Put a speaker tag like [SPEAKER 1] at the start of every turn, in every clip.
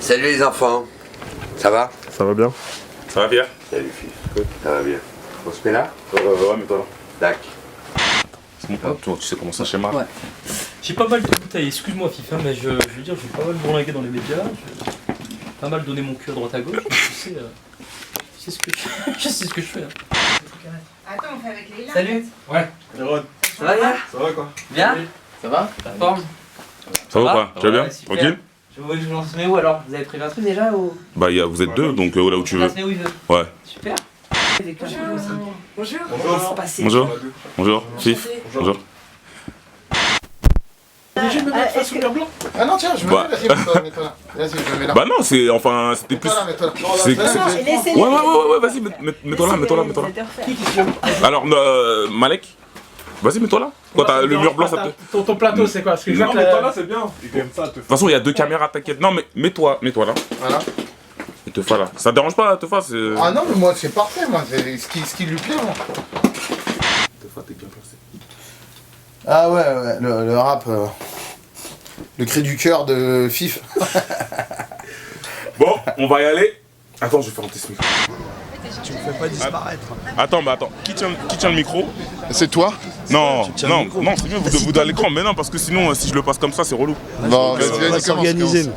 [SPEAKER 1] Salut les enfants. Ça va?
[SPEAKER 2] Ça va bien?
[SPEAKER 3] Ça va bien?
[SPEAKER 1] Salut fils. Ça va bien. On se met là?
[SPEAKER 3] Ouais, mais toi là.
[SPEAKER 1] Tac.
[SPEAKER 3] C'est mon pote, toi, tu sais comment ça schéma.
[SPEAKER 4] Ouais. J'ai pas mal de bouteilles, excuse-moi FIFA, mais je veux dire, j'ai pas mal bourlingué dans les médias, j'ai pas mal donné mon cul à droite à gauche, je sais ce que je sais ce que je fais. Hein.
[SPEAKER 5] Attends, on fait avec Leïla.
[SPEAKER 4] Salut.
[SPEAKER 3] Ouais. Jérôme.
[SPEAKER 4] Ça va bien?
[SPEAKER 3] Ça va quoi?
[SPEAKER 4] Bien? Ça va? La forme?
[SPEAKER 3] Ça va ou pas? Tu vas bien?
[SPEAKER 4] Super.
[SPEAKER 3] Tranquille?
[SPEAKER 4] Je vois que je lance mais où alors? Vous avez prévu un truc déjà ou?
[SPEAKER 3] Bah vous êtes deux, donc là où tu veux.
[SPEAKER 4] Où il veut.
[SPEAKER 3] Ouais.
[SPEAKER 4] Super.
[SPEAKER 5] Bonjour.
[SPEAKER 3] Bonjour. Bonjour. Bonjour. Fif. Bonjour.
[SPEAKER 6] Obligé de me mettre face couleur blanc? Ah non, tiens, je me
[SPEAKER 3] Bah.
[SPEAKER 6] mets là, mets-toi là. Vas-y, je me mets là.
[SPEAKER 3] Bah non, c'est enfin, c'était plus.
[SPEAKER 6] Mets-toi là, mets-toi là.
[SPEAKER 3] C'est. Ouais, vas-y, mets-toi là. Alors, Malek, vas-y, mets-toi là. Quoi, t'as le mur blanc, ça te.
[SPEAKER 6] Ton plateau, c'est quoi? Parce que
[SPEAKER 3] Non, mets-toi là, c'est bien. De toute façon, il y a deux caméras, t'inquiète. Non, mais mets-toi là.
[SPEAKER 6] Voilà.
[SPEAKER 3] Et Tefa là. Ça te dérange pas, Tefa?
[SPEAKER 6] Ah non, mais moi, c'est parfait, moi. C'est ce qui lui plaît, moi.
[SPEAKER 3] Tefa, t'es bien placé.
[SPEAKER 6] Ah ouais, le rap. Le cri du cœur de Fif.
[SPEAKER 3] Bon, on va y aller. Attends, je vais faire un test micro.
[SPEAKER 7] Tu me fais pas disparaître.
[SPEAKER 3] Attends, qui tient le micro?
[SPEAKER 6] C'est toi?
[SPEAKER 3] Non, c'est mieux, vous à l'écran, mais non, parce que sinon, si je le passe comme ça, c'est relou.
[SPEAKER 6] Bon,
[SPEAKER 7] on va s'organiser.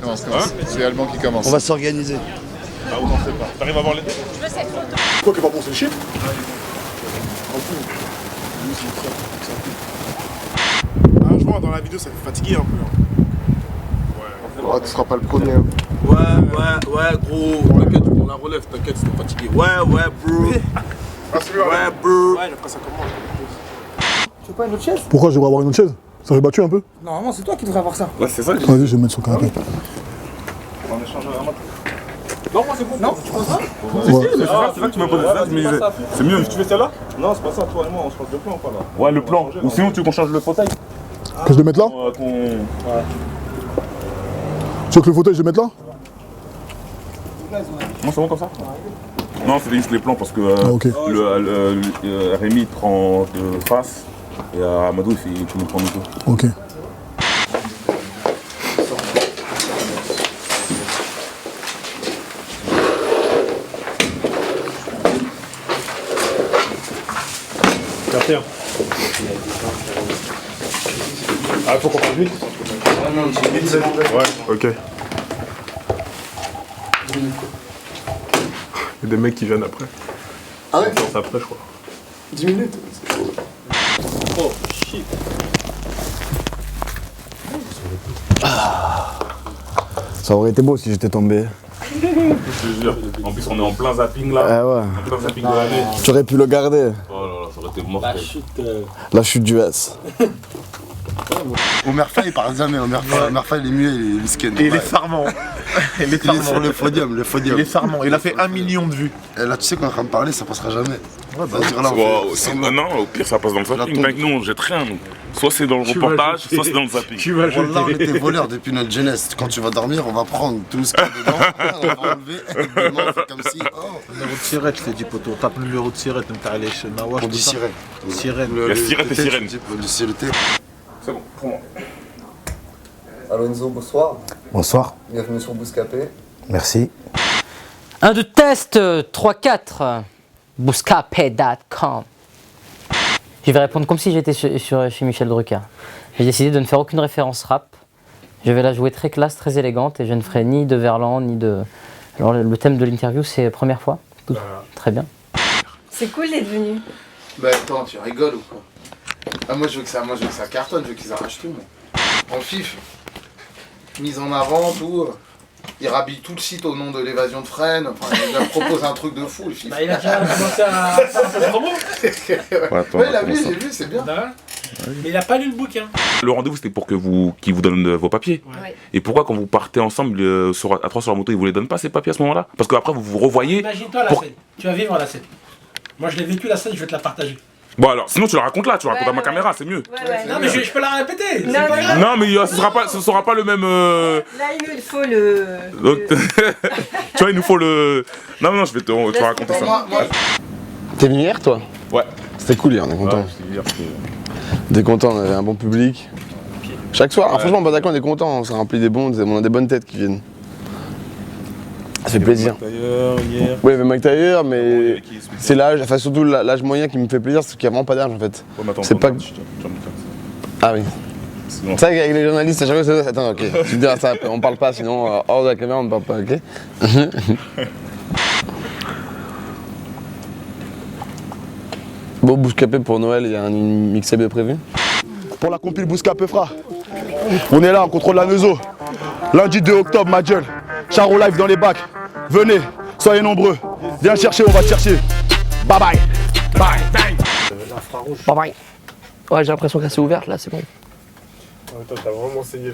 [SPEAKER 6] C'est Alban qui commence.
[SPEAKER 7] On va s'organiser.
[SPEAKER 3] Ah, on n'en sait pas. T'arrives à voir les deux?
[SPEAKER 6] Quoi que pas bon, c'est le chip?
[SPEAKER 2] Je vois dans la vidéo ça fait fatiguer un peu.
[SPEAKER 6] Oh, tu seras pas le premier. Hein.
[SPEAKER 2] Ouais, gros. T'inquiète, on la relève, t'inquiète, c'est fatigué. Ouais, bro. Ouais, bro. Ouais, après ça commence.
[SPEAKER 8] Tu veux pas une autre chaise?
[SPEAKER 9] Pourquoi je devrais avoir une autre chaise? Ça fait battu un peu?
[SPEAKER 8] Normalement, c'est toi qui devrais avoir ça.
[SPEAKER 3] Ouais, c'est ça.
[SPEAKER 9] Vas-y, je vais me mettre sur le canapé.
[SPEAKER 3] On échange vraiment.
[SPEAKER 2] Non, moi c'est bon.
[SPEAKER 8] Non, tu penses pas?
[SPEAKER 9] Ouais.
[SPEAKER 3] C'est ça que tu m'as posé ça, mais c'est mieux.
[SPEAKER 2] Tu fais celle-là?
[SPEAKER 3] Non, c'est pas ça, toi et moi, on change de plan ou pas là? Ouais, le plan. Ou sinon, tu veux qu'on change le fauteuil?
[SPEAKER 9] Que je le mette là? Tu veux que le fauteuil, je le mette là?
[SPEAKER 3] Non, c'est bon comme ça? Non, c'était juste les plans parce que
[SPEAKER 9] ok.
[SPEAKER 3] Rémi prend de face et Amadou il nous prend nous deux.
[SPEAKER 9] Ok.
[SPEAKER 2] Café. Ah, faut qu'on parle vite.
[SPEAKER 3] Ouais, ok.
[SPEAKER 2] Il y a des mecs qui viennent après.
[SPEAKER 6] Ah ouais?
[SPEAKER 2] C'est après, je crois.
[SPEAKER 6] 10 minutes.
[SPEAKER 2] Oh, shit.
[SPEAKER 7] Ça aurait été beau si j'étais tombé.
[SPEAKER 3] Je te jure. En plus, on est en plein zapping là.
[SPEAKER 7] Ah ouais.
[SPEAKER 3] En plein zapping de l'année.
[SPEAKER 7] Tu aurais pu le garder.
[SPEAKER 3] Oh là là, ça aurait été mortel.
[SPEAKER 7] La chute du S.
[SPEAKER 10] Omer Faye, il parle jamais. Omer Faye, il est mieux, il est miskin.
[SPEAKER 2] Et il est charmant.
[SPEAKER 10] Il est sur le podium,
[SPEAKER 2] Il est charmant. Il a fait 1 million de vues.
[SPEAKER 10] Et là, tu sais qu'on est en train de parler, ça passera jamais.
[SPEAKER 2] Ouais, bah,
[SPEAKER 10] Là,
[SPEAKER 3] Non, au pire, ça passe dans le zapping. Mec, nous, on jette rien. Nous. Soit c'est dans le reportage, soit c'est dans le zapping.
[SPEAKER 2] Tu vas
[SPEAKER 10] Wallah, on était voleurs depuis notre jeunesse. Quand tu vas dormir, on va prendre tout ce qu'il y a dedans, on va enlever, et demain, on fait comme si. Oh.
[SPEAKER 11] Numéro de sirette, je t'ai dit, poto. Tape le numéro de sirette, donc t'as les Nawash.
[SPEAKER 10] On dit sirène.
[SPEAKER 11] Sirène.
[SPEAKER 3] Il y a sirène et sirène.
[SPEAKER 10] Le thé.
[SPEAKER 3] C'est bon, pour moi.
[SPEAKER 12] Alonso, bonsoir.
[SPEAKER 7] Bonsoir.
[SPEAKER 12] Bienvenue sur Bouscapé.
[SPEAKER 7] Merci.
[SPEAKER 4] 1 de test 3-4 bouscapé.com. Je vais répondre comme si j'étais chez Michel Drucker. J'ai décidé de ne faire aucune référence rap. Je vais la jouer très classe, très élégante et je ne ferai ni de Verlan ni de... Alors le thème de l'interview c'est première fois. Très bien.
[SPEAKER 5] C'est cool d'être venu.
[SPEAKER 6] Bah attends, tu rigoles ou quoi? Ah, moi je veux que ça cartonne, je veux qu'ils arrachent tout. En Fif, mise en avant, tout. Il rhabille tout le site au nom de l'évasion de Fresnes. Enfin, il leur propose un truc de fou, le Fif.
[SPEAKER 8] Bah, il a déjà commencé à faire sa promo.
[SPEAKER 6] Ouais, il a vu, j'ai vu, c'est bien.
[SPEAKER 8] Mais il a pas lu le bouquin.
[SPEAKER 3] Le rendez-vous c'était pour qu'il vous donne vos papiers.
[SPEAKER 5] Ouais.
[SPEAKER 3] Et pourquoi quand vous partez ensemble à 3 sur la moto, ils vous les donnent pas ces papiers à ce moment-là? Parce qu'après vous vous revoyez.
[SPEAKER 8] Imagine-toi la scène. Tu vas vivre la scène. Moi je l'ai vécu la scène, je vais te la partager.
[SPEAKER 3] Bon alors, sinon tu la racontes là, tu la racontes à ma caméra, c'est mieux.
[SPEAKER 8] Non mais je peux la répéter.
[SPEAKER 5] Non, non, non.
[SPEAKER 3] Non mais ce sera pas le même...
[SPEAKER 5] Là il nous faut le...
[SPEAKER 3] Tu vois, il nous faut le... Non, je vais te raconter ça.
[SPEAKER 7] T'es venu hier, toi?
[SPEAKER 3] Ouais.
[SPEAKER 7] C'était cool hier, on est content.
[SPEAKER 3] Ouais,
[SPEAKER 7] T'es content, on avait un bon public. Chaque soir. Ah, franchement, Bataclan, on est content. Ça remplit des bons, on a des bonnes têtes qui viennent. Ça fait plaisir.
[SPEAKER 3] Hier.
[SPEAKER 7] Oui, mais Mike Taylor, mais c'est l'âge, enfin surtout l'âge moyen qui me fait plaisir, c'est qu'il n'y a vraiment pas d'âge en fait. C'est pas. Ah oui. C'est ça qu'avec les journalistes, à chaque fois, c'est. Attends, ok. Tu me diras ça après, on parle pas, sinon hors de la caméra, on ne parle pas, ok. Bon, Bouscapé pour Noël, il y a un mixtape de prévu.
[SPEAKER 9] Pour la compile Bouscapé, frère. On est là, on contrôle la Neuzo. Lundi 2 octobre, ma gueule. Charo live dans les bacs. Venez, soyez nombreux. Viens chercher, on va te chercher. Bye bye. Bye bye.
[SPEAKER 7] Bye bye. Ouais, j'ai l'impression qu'elle s'est ouverte là, c'est bon.
[SPEAKER 2] Attends, t'as vraiment saigné,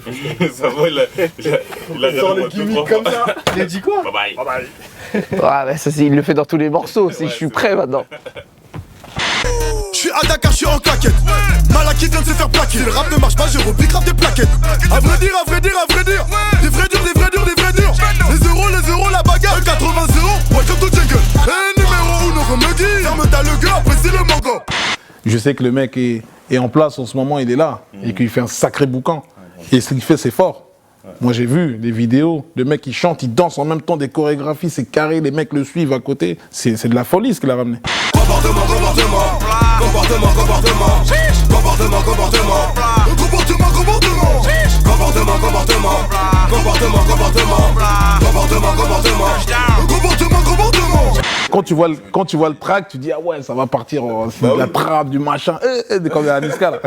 [SPEAKER 3] Ça va, il a
[SPEAKER 2] sort les gimmicks comme ça.
[SPEAKER 8] Il a dit quoi?
[SPEAKER 3] Bye bye.
[SPEAKER 7] Ouais, mais ça, il le fait dans tous les morceaux, je suis prêt maintenant.
[SPEAKER 13] Je suis à Dakar, je suis en claquette. Malaki vient de se faire plaquer. Si le rap ne marche pas, je replie grave des plaquettes. À vrai dire, à vrai dire, à vrai dire. Des vrais durs, des vrais durs, des vrais durs. Les euros, la bagarre. 80 euros, welcome to jungle. Numéro 1, Romegui. Ferme ta le gueule, après c'est le mango.
[SPEAKER 11] Je sais que le mec est en place en ce moment, il est là. Et qu'il fait un sacré boucan. Et ce qu'il fait, c'est fort. Moi j'ai vu des vidéos de mecs qui chantent, ils dansent en même temps, des chorégraphies, c'est carré, les mecs le suivent à côté. C'est de la folie ce qu'il a ramené.
[SPEAKER 13] Comportement, comportement. Comportement, comportement. Comportement, comportement. Comportement, comportement. Comportement, comportement. Comportement, comportement. Comportement, comportement. Comportement, comportement.
[SPEAKER 11] Quand tu vois le track, tu dis ah ouais, ça va partir, c'est de la trappe, du machin, comme à Niska là.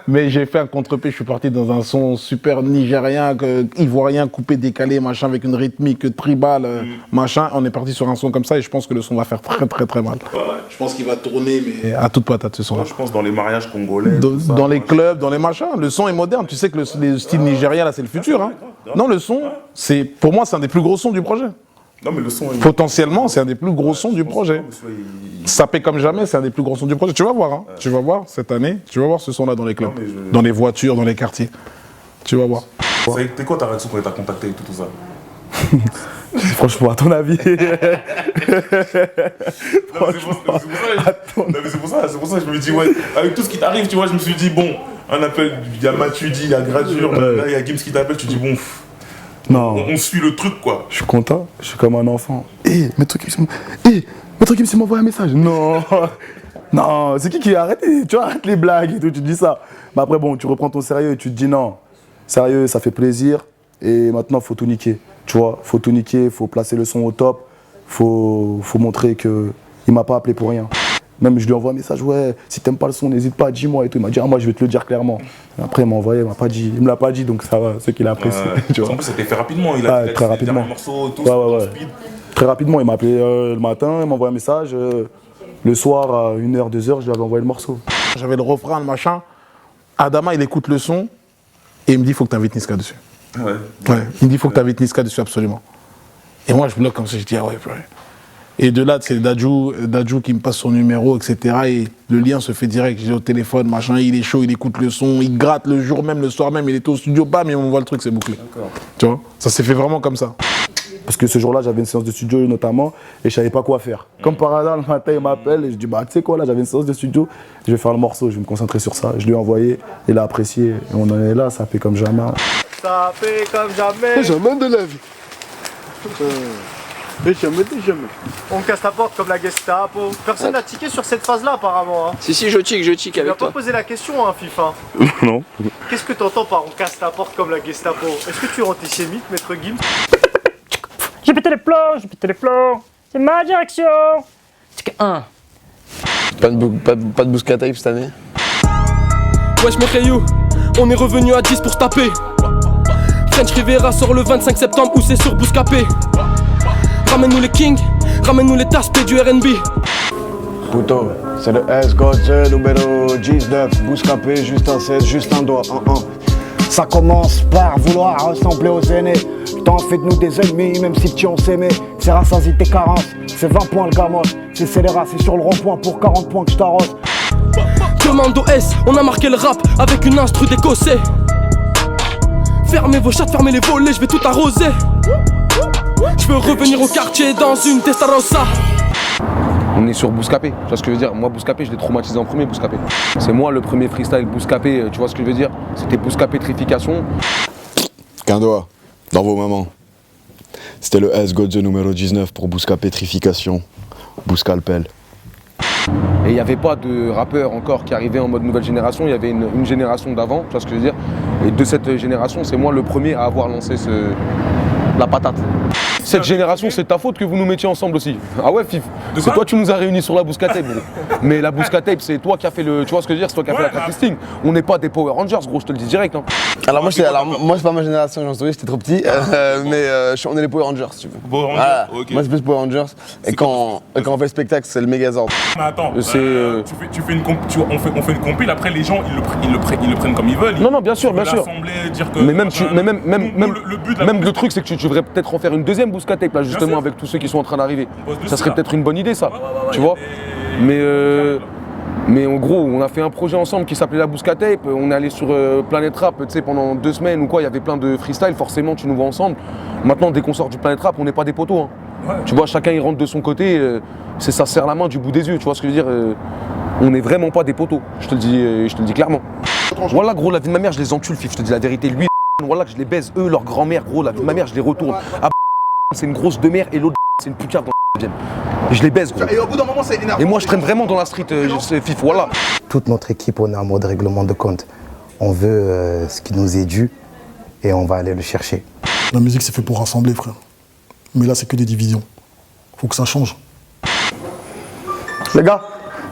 [SPEAKER 11] Mais j'ai fait un contre-pied, je suis parti dans un son super nigérien, ivoirien, coupé, décalé, machin, avec une rythmique tribale, machin. On est parti sur un son comme ça et je pense que le son va faire très très très mal.
[SPEAKER 3] Ouais.
[SPEAKER 11] Je pense qu'il va tourner, mais à toute patate ce son-là.
[SPEAKER 3] Moi, je pense dans les mariages congolais.
[SPEAKER 11] Dans les clubs, dans les machins, le son est moderne. Tu sais que le style nigérien là, c'est le futur. Hein. Non, le son, pour moi, c'est un des plus gros sons du projet.
[SPEAKER 3] Non, mais le son est...
[SPEAKER 11] Potentiellement, c'est un des plus gros sons du projet. Ça paie comme jamais, c'est un des plus gros sons du projet. Tu vas voir, hein. Tu vas voir cette année, tu vas voir ce son-là dans les clubs, dans les voitures, dans les quartiers. Tu vas voir.
[SPEAKER 3] C'était quoi ta réaction quand il t'a contacté et tout ça?
[SPEAKER 9] Franchement, à ton avis.
[SPEAKER 3] C'est pour ça que je me dis, ouais, avec tout ce qui t'arrive, tu vois, je me suis dit, bon, un appel, il y a Matuidi, il y a Gradure, là, il y a Gims qui t'appelle, tu dis, bon,
[SPEAKER 9] non.
[SPEAKER 3] On suit le truc, quoi.
[SPEAKER 9] Je suis content, je suis comme un enfant. Maître Gims m'a envoyé un message. Non, non, c'est qui a arrêté? Tu arrêtes les blagues et tout, tu te dis ça. Mais après, bon, tu reprends ton sérieux et tu te dis non, sérieux, ça fait plaisir. Et maintenant, faut tout niquer. Tu vois, faut tout niquer, faut placer le son au top, faut montrer qu'il m'a pas appelé pour rien. Même je lui envoie un message, ouais, si t'aimes pas le son, n'hésite pas, dis-moi et tout. Il m'a dit, ah, moi je vais te le dire clairement. Et après il m'a envoyé, il me l'a pas dit, donc ça va, c'est qu'il a apprécié. Tu vois.
[SPEAKER 3] En plus, c'était fait rapidement, il a
[SPEAKER 9] très rapidement.
[SPEAKER 3] Morceaux, tout,
[SPEAKER 9] ouais. Très rapidement, il m'a appelé le matin, il m'a envoyé un message. Le soir, à 1h, 2h, je lui avais envoyé le morceau.
[SPEAKER 11] J'avais le refrain, le machin. Adama, il écoute le son et il me dit, il faut que tu invites Niska dessus. Ouais, il me dit, il faut que tu invites Niska dessus, absolument. Et moi, je bloque comme ça, je dis, ah ouais. Et de là, c'est Dadju qui me passe son numéro, etc. Et le lien se fait direct. J'ai au téléphone, machin, il est chaud, il écoute le son, il gratte le jour même, le soir même, il était au studio, bam, il m'envoie le truc, c'est bouclé. Tu vois, ça s'est fait vraiment comme ça.
[SPEAKER 9] Parce que ce jour-là, j'avais une séance de studio notamment, et je savais pas quoi faire. Comme par hasard, le matin, il m'appelle, et je dis, bah, tu sais quoi, là, j'avais une séance de studio, je vais faire le morceau, je vais me concentrer sur ça. Je lui ai envoyé, il a apprécié, et on en est là, ça fait comme jamais.
[SPEAKER 2] Ça fait comme jamais.
[SPEAKER 9] Jamais de la vie. Jamais.
[SPEAKER 2] On casse la porte comme la Gestapo. Personne n'a tiqué sur cette phase-là apparemment. Hein.
[SPEAKER 7] Si, je tique avec toi.
[SPEAKER 2] Tu n'as pas posé la question, hein, FIFA.
[SPEAKER 9] Non.
[SPEAKER 2] Qu'est-ce que tu entends par on casse la porte comme la Gestapo? Est-ce que tu es antisémite, maître Gims?
[SPEAKER 4] J'ai pété les plombs. C'est ma direction. C'est 1.
[SPEAKER 7] Pas de Bouscapé cette année.
[SPEAKER 14] Wesh mes Rayou, on est revenu à 10 pour se taper. French Rivera sort le 25 septembre où c'est sur Bouscapé. Ramène-nous les kings, ramène-nous les taspés du RNB.
[SPEAKER 15] Puto, c'est le S-God numéro 19, Bouscapé, juste un 16, juste un doigt, Ça commence par vouloir ressembler aux aînés. Putain, faites-nous des ennemis, même si petit on s'aimait. C'est rassasié tes carences, c'est 20 points le gamin. C'est scélérat, c'est sur le rond-point pour 40 points que je t'arrose.
[SPEAKER 14] Commando S, on a marqué le rap avec une instru d'écossais. Fermez vos chats, fermez les volets, je vais tout arroser. Je veux revenir au quartier dans une Testarossa.
[SPEAKER 16] On est sur Bouscapé, tu vois ce que je veux dire? Moi, Bouscapé, je l'ai traumatisé en premier, Bouscapé. C'est moi le premier freestyle Bouscapé, tu vois ce que je veux dire? C'était Bouscapétrification.
[SPEAKER 15] Qu'un doigt dans vos mamans. C'était le S-God numéro 19 pour Bouscapétrification. Bouscalpel.
[SPEAKER 16] Et il n'y avait pas de rappeurs encore qui arrivaient en mode nouvelle génération, il y avait une génération d'avant, tu vois ce que je veux dire? Et de cette génération, c'est moi le premier à avoir lancé la patate. Cette génération, c'est ta faute que vous nous mettiez ensemble aussi. Ah ouais, Fif, c'est toi qui nous as réunis sur la Bouscatape, gros. Mais la Bouscatape, c'est toi qui as fait le. Tu vois ce que je veux dire? C'est toi qui as fait la track-listing. On n'est pas des Power Rangers, gros, je te le dis direct. Hein.
[SPEAKER 7] Alors moi, c'est pas ma génération, j'en souviens, j'étais trop petit. Mais on est les Power Rangers, si tu veux.
[SPEAKER 3] Power Rangers,
[SPEAKER 7] voilà.
[SPEAKER 3] ok.
[SPEAKER 7] Moi, c'est plus Power Rangers. Et quand on fait le spectacle, c'est le Megazord.
[SPEAKER 3] Mais attends,
[SPEAKER 7] on
[SPEAKER 3] fait une compile, après les gens ils le prennent comme ils veulent.
[SPEAKER 16] Non, bien sûr, bien sûr.
[SPEAKER 3] Dire que,
[SPEAKER 16] mais même le truc, c'est que tu devrais peut-être en faire une deuxième Bouscatape, là, justement, avec tous ceux qui sont en train d'arriver. Ça serait peut-être une bonne idée, ça. Tu vois? Mais en gros, on a fait un projet ensemble qui s'appelait la Bouscatape. On est allé sur Planet Rap, tu sais, pendant 2 semaines ou quoi. Il y avait plein de freestyle, forcément, tu nous vois ensemble. Maintenant, dès qu'on sort du Planet Rap, on n'est pas des poteaux. Hein. Ouais. Tu vois, chacun il rentre de son côté. Ça serre la main du bout des yeux. Tu vois ce que je veux dire? On n'est vraiment pas des poteaux. Je te le dis clairement. Voilà, gros, la vie de ma mère, je les encule, Fif. Je te dis la vérité. Lui, voilà, que je les baise. Eux, leur grand-mère, gros, la vie de ma mère, je les retourne. Ah, c'est une grosse de mer et l'autre, c'est une pucarde dans la je les baise, gros.
[SPEAKER 6] Et au bout d'un moment, c'est énervant.
[SPEAKER 16] Et moi, je traîne vraiment dans la street, Fif, voilà.
[SPEAKER 17] Toute notre équipe, on est en mode règlement de compte. On veut ce qui nous est dû et on va aller le chercher.
[SPEAKER 13] La musique, c'est fait pour rassembler, frère. Mais là, c'est que des divisions. Faut que ça change.
[SPEAKER 18] Les gars,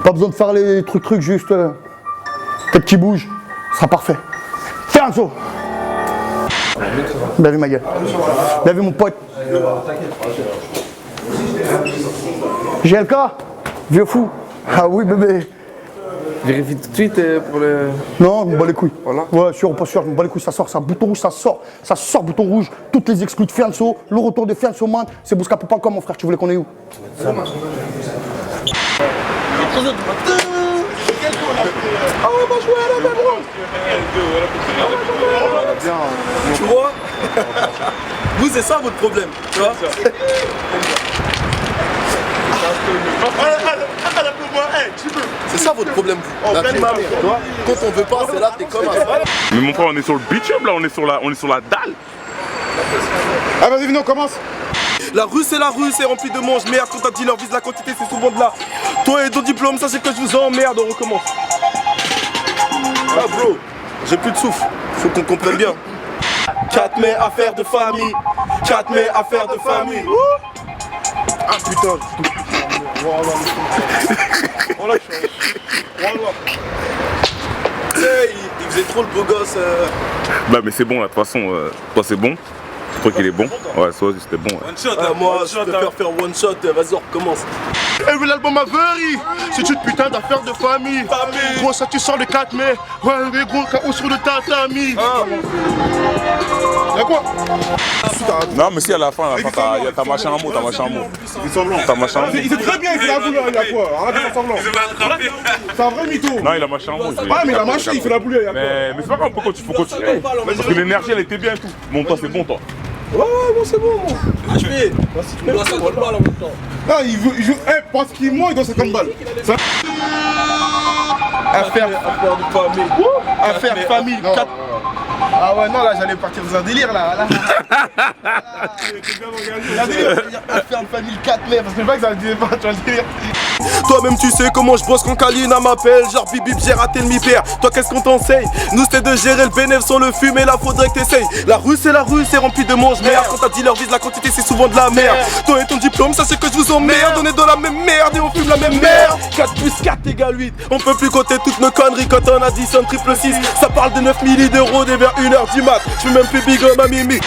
[SPEAKER 18] pas besoin de faire les trucs, juste tête qui bouge, ce sera parfait. Fais un saut. Bien vu ma gueule. Bien vu mon pote. GLK, vieux fou. Ah oui bébé.
[SPEAKER 2] Vérifie tout de suite pour le...
[SPEAKER 18] Non, je me bats les couilles. Voilà. Ouais, sûr ou pas sûr, je me bats les couilles, ça sort, ça bouton rouge, ça sort bouton rouge. Toutes les exclus de Fianso, le retour de Fianso Man, c'est Bouscapé.com mon frère, tu voulais qu'on est où?
[SPEAKER 2] Ah ouais, bah jouer à la même rôle. Tu vois? Vous, c'est ça votre problème, tu vois? C'est ça votre problème, vous. La primaire, tu vois? Quand on veut pas, c'est là, t'es comme un...
[SPEAKER 3] Mais mon frère, on est sur le bitume là, on est sur la dalle.
[SPEAKER 2] Ah vas-y, venez, on commence. La rue, c'est rempli de mange. Merde, quand t'as dit leur vise la quantité, c'est souvent de là. Toi et ton diplôme, sachez que je vous emmerde, on recommence. Ah bro, j'ai plus de souffle, faut qu'on comprenne bien. 4 mai, affaire de famille. 4 mai, affaire de famille. Ah putain. Voilà. Tu sais, il faisait trop le beau gosse.
[SPEAKER 3] Bah mais c'est bon là, de toute façon, toi c'est bon. Je crois qu'il est bon. Ouais, ça c'était bon. Ouais.
[SPEAKER 2] One shot, moi je préfère faire one shot, vas-y on recommence.
[SPEAKER 13] Et oui, l'album Avery, c'est une putain d'affaire de famille. Gros, ça tu sors le 4 mai. Ouais, mais gros, KO sur le tatami. Y'a quoi?
[SPEAKER 3] Non, mais si à la fin, t'as machin un mot, t'as machin un mot.
[SPEAKER 13] Il sait très bien, il fait la boule, il y a quoi? Arrête de faire semblant. C'est un vrai mytho.
[SPEAKER 3] Non, il a machin un mot.
[SPEAKER 13] Ah, mais il a machin, il fait la boule, il y a quoi?
[SPEAKER 3] Mais c'est pas grave, pourquoi tu faut continuer? Parce que l'énergie, elle était bien et tout. Bon, toi, c'est bon, toi.
[SPEAKER 2] Ouais, bon, c'est bon, moi. Je fais. Il doit 50 balles en même temps.
[SPEAKER 13] Non, il joue. Parce qu'il ment, il doit 50 balles.
[SPEAKER 2] Affaire de famille. Affaire famille.
[SPEAKER 6] Ah ouais, non, là, j'allais partir dans un délire, là.
[SPEAKER 2] Affaire de famille 4 mai, parce que je vois que ça le disait pas, tu vas le dire. Toi-même tu sais comment je bosse quand Kalina m'appelle. Genre bip j'ai raté le mi-père. Toi qu'est-ce qu'on t'enseigne? Nous c'était de gérer le bénéfice sans le fumer, là faudrait que t'essayes. La rue c'est rempli de mange merde. Quand ta dealer vise la quantité c'est souvent de la merde. Toi et ton diplôme sachez que je vous emmerde. On est dans la même merde et on fume la même merde. 4 plus 4 égale 8. On peut plus compter toutes nos conneries quand on additionne triple 6. Ça parle de 9 milliers d'euros dès vers 1h du mat. Je suis même plus big ma mimi.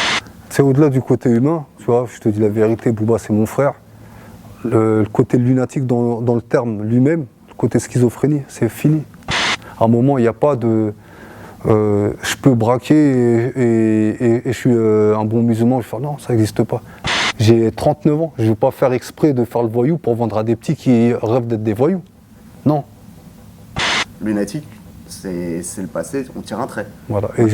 [SPEAKER 19] C'est au-delà du côté humain, tu vois, je te dis la vérité, Booba c'est mon frère. Le côté lunatique dans le terme lui-même, le côté schizophrénie, c'est fini. À un moment, il n'y a pas de... je peux braquer et je suis un bon musulman, je vais faire non, ça n'existe pas. J'ai 39 ans, je ne vais pas faire exprès de faire le voyou pour vendre à des petits qui rêvent d'être des voyous. Non.
[SPEAKER 20] Lunatique, c'est le passé, on tire un trait.
[SPEAKER 19] Voilà. Et